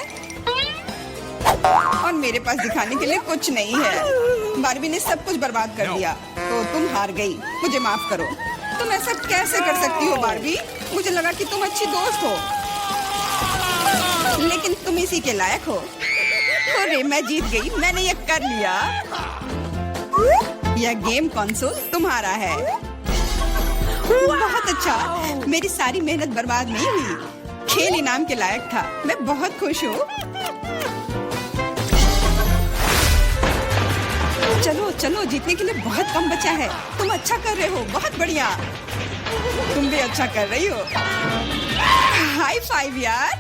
और मेरे पास दिखाने के लिए कुछ नहीं है। बार्बी ने सब कुछ बर्बाद कर दिया। तो तुम हार गई। मुझे माफ करो। तुम ऐसा कैसे कर सकती हो बार्बी? मुझे लगा कि तुम अच्छी दोस्त हो, लेकिन तुम इसी के लायक हो। अरे, मैं जीत गई। मैंने ये कर लिया। यह गेम कंसोल तुम्हारा है। बहुत अच्छा। मेरी सारी मेहनत बर्बाद नहीं हुई। खेल इनाम के लायक था। मैं बहुत खुश हूँ। चलो चलो, जीतने के लिए बहुत कम बचा है। तुम अच्छा कर रहे हो। बहुत बढ़िया। तुम भी अच्छा कर रही हो। हाई फाइव यार।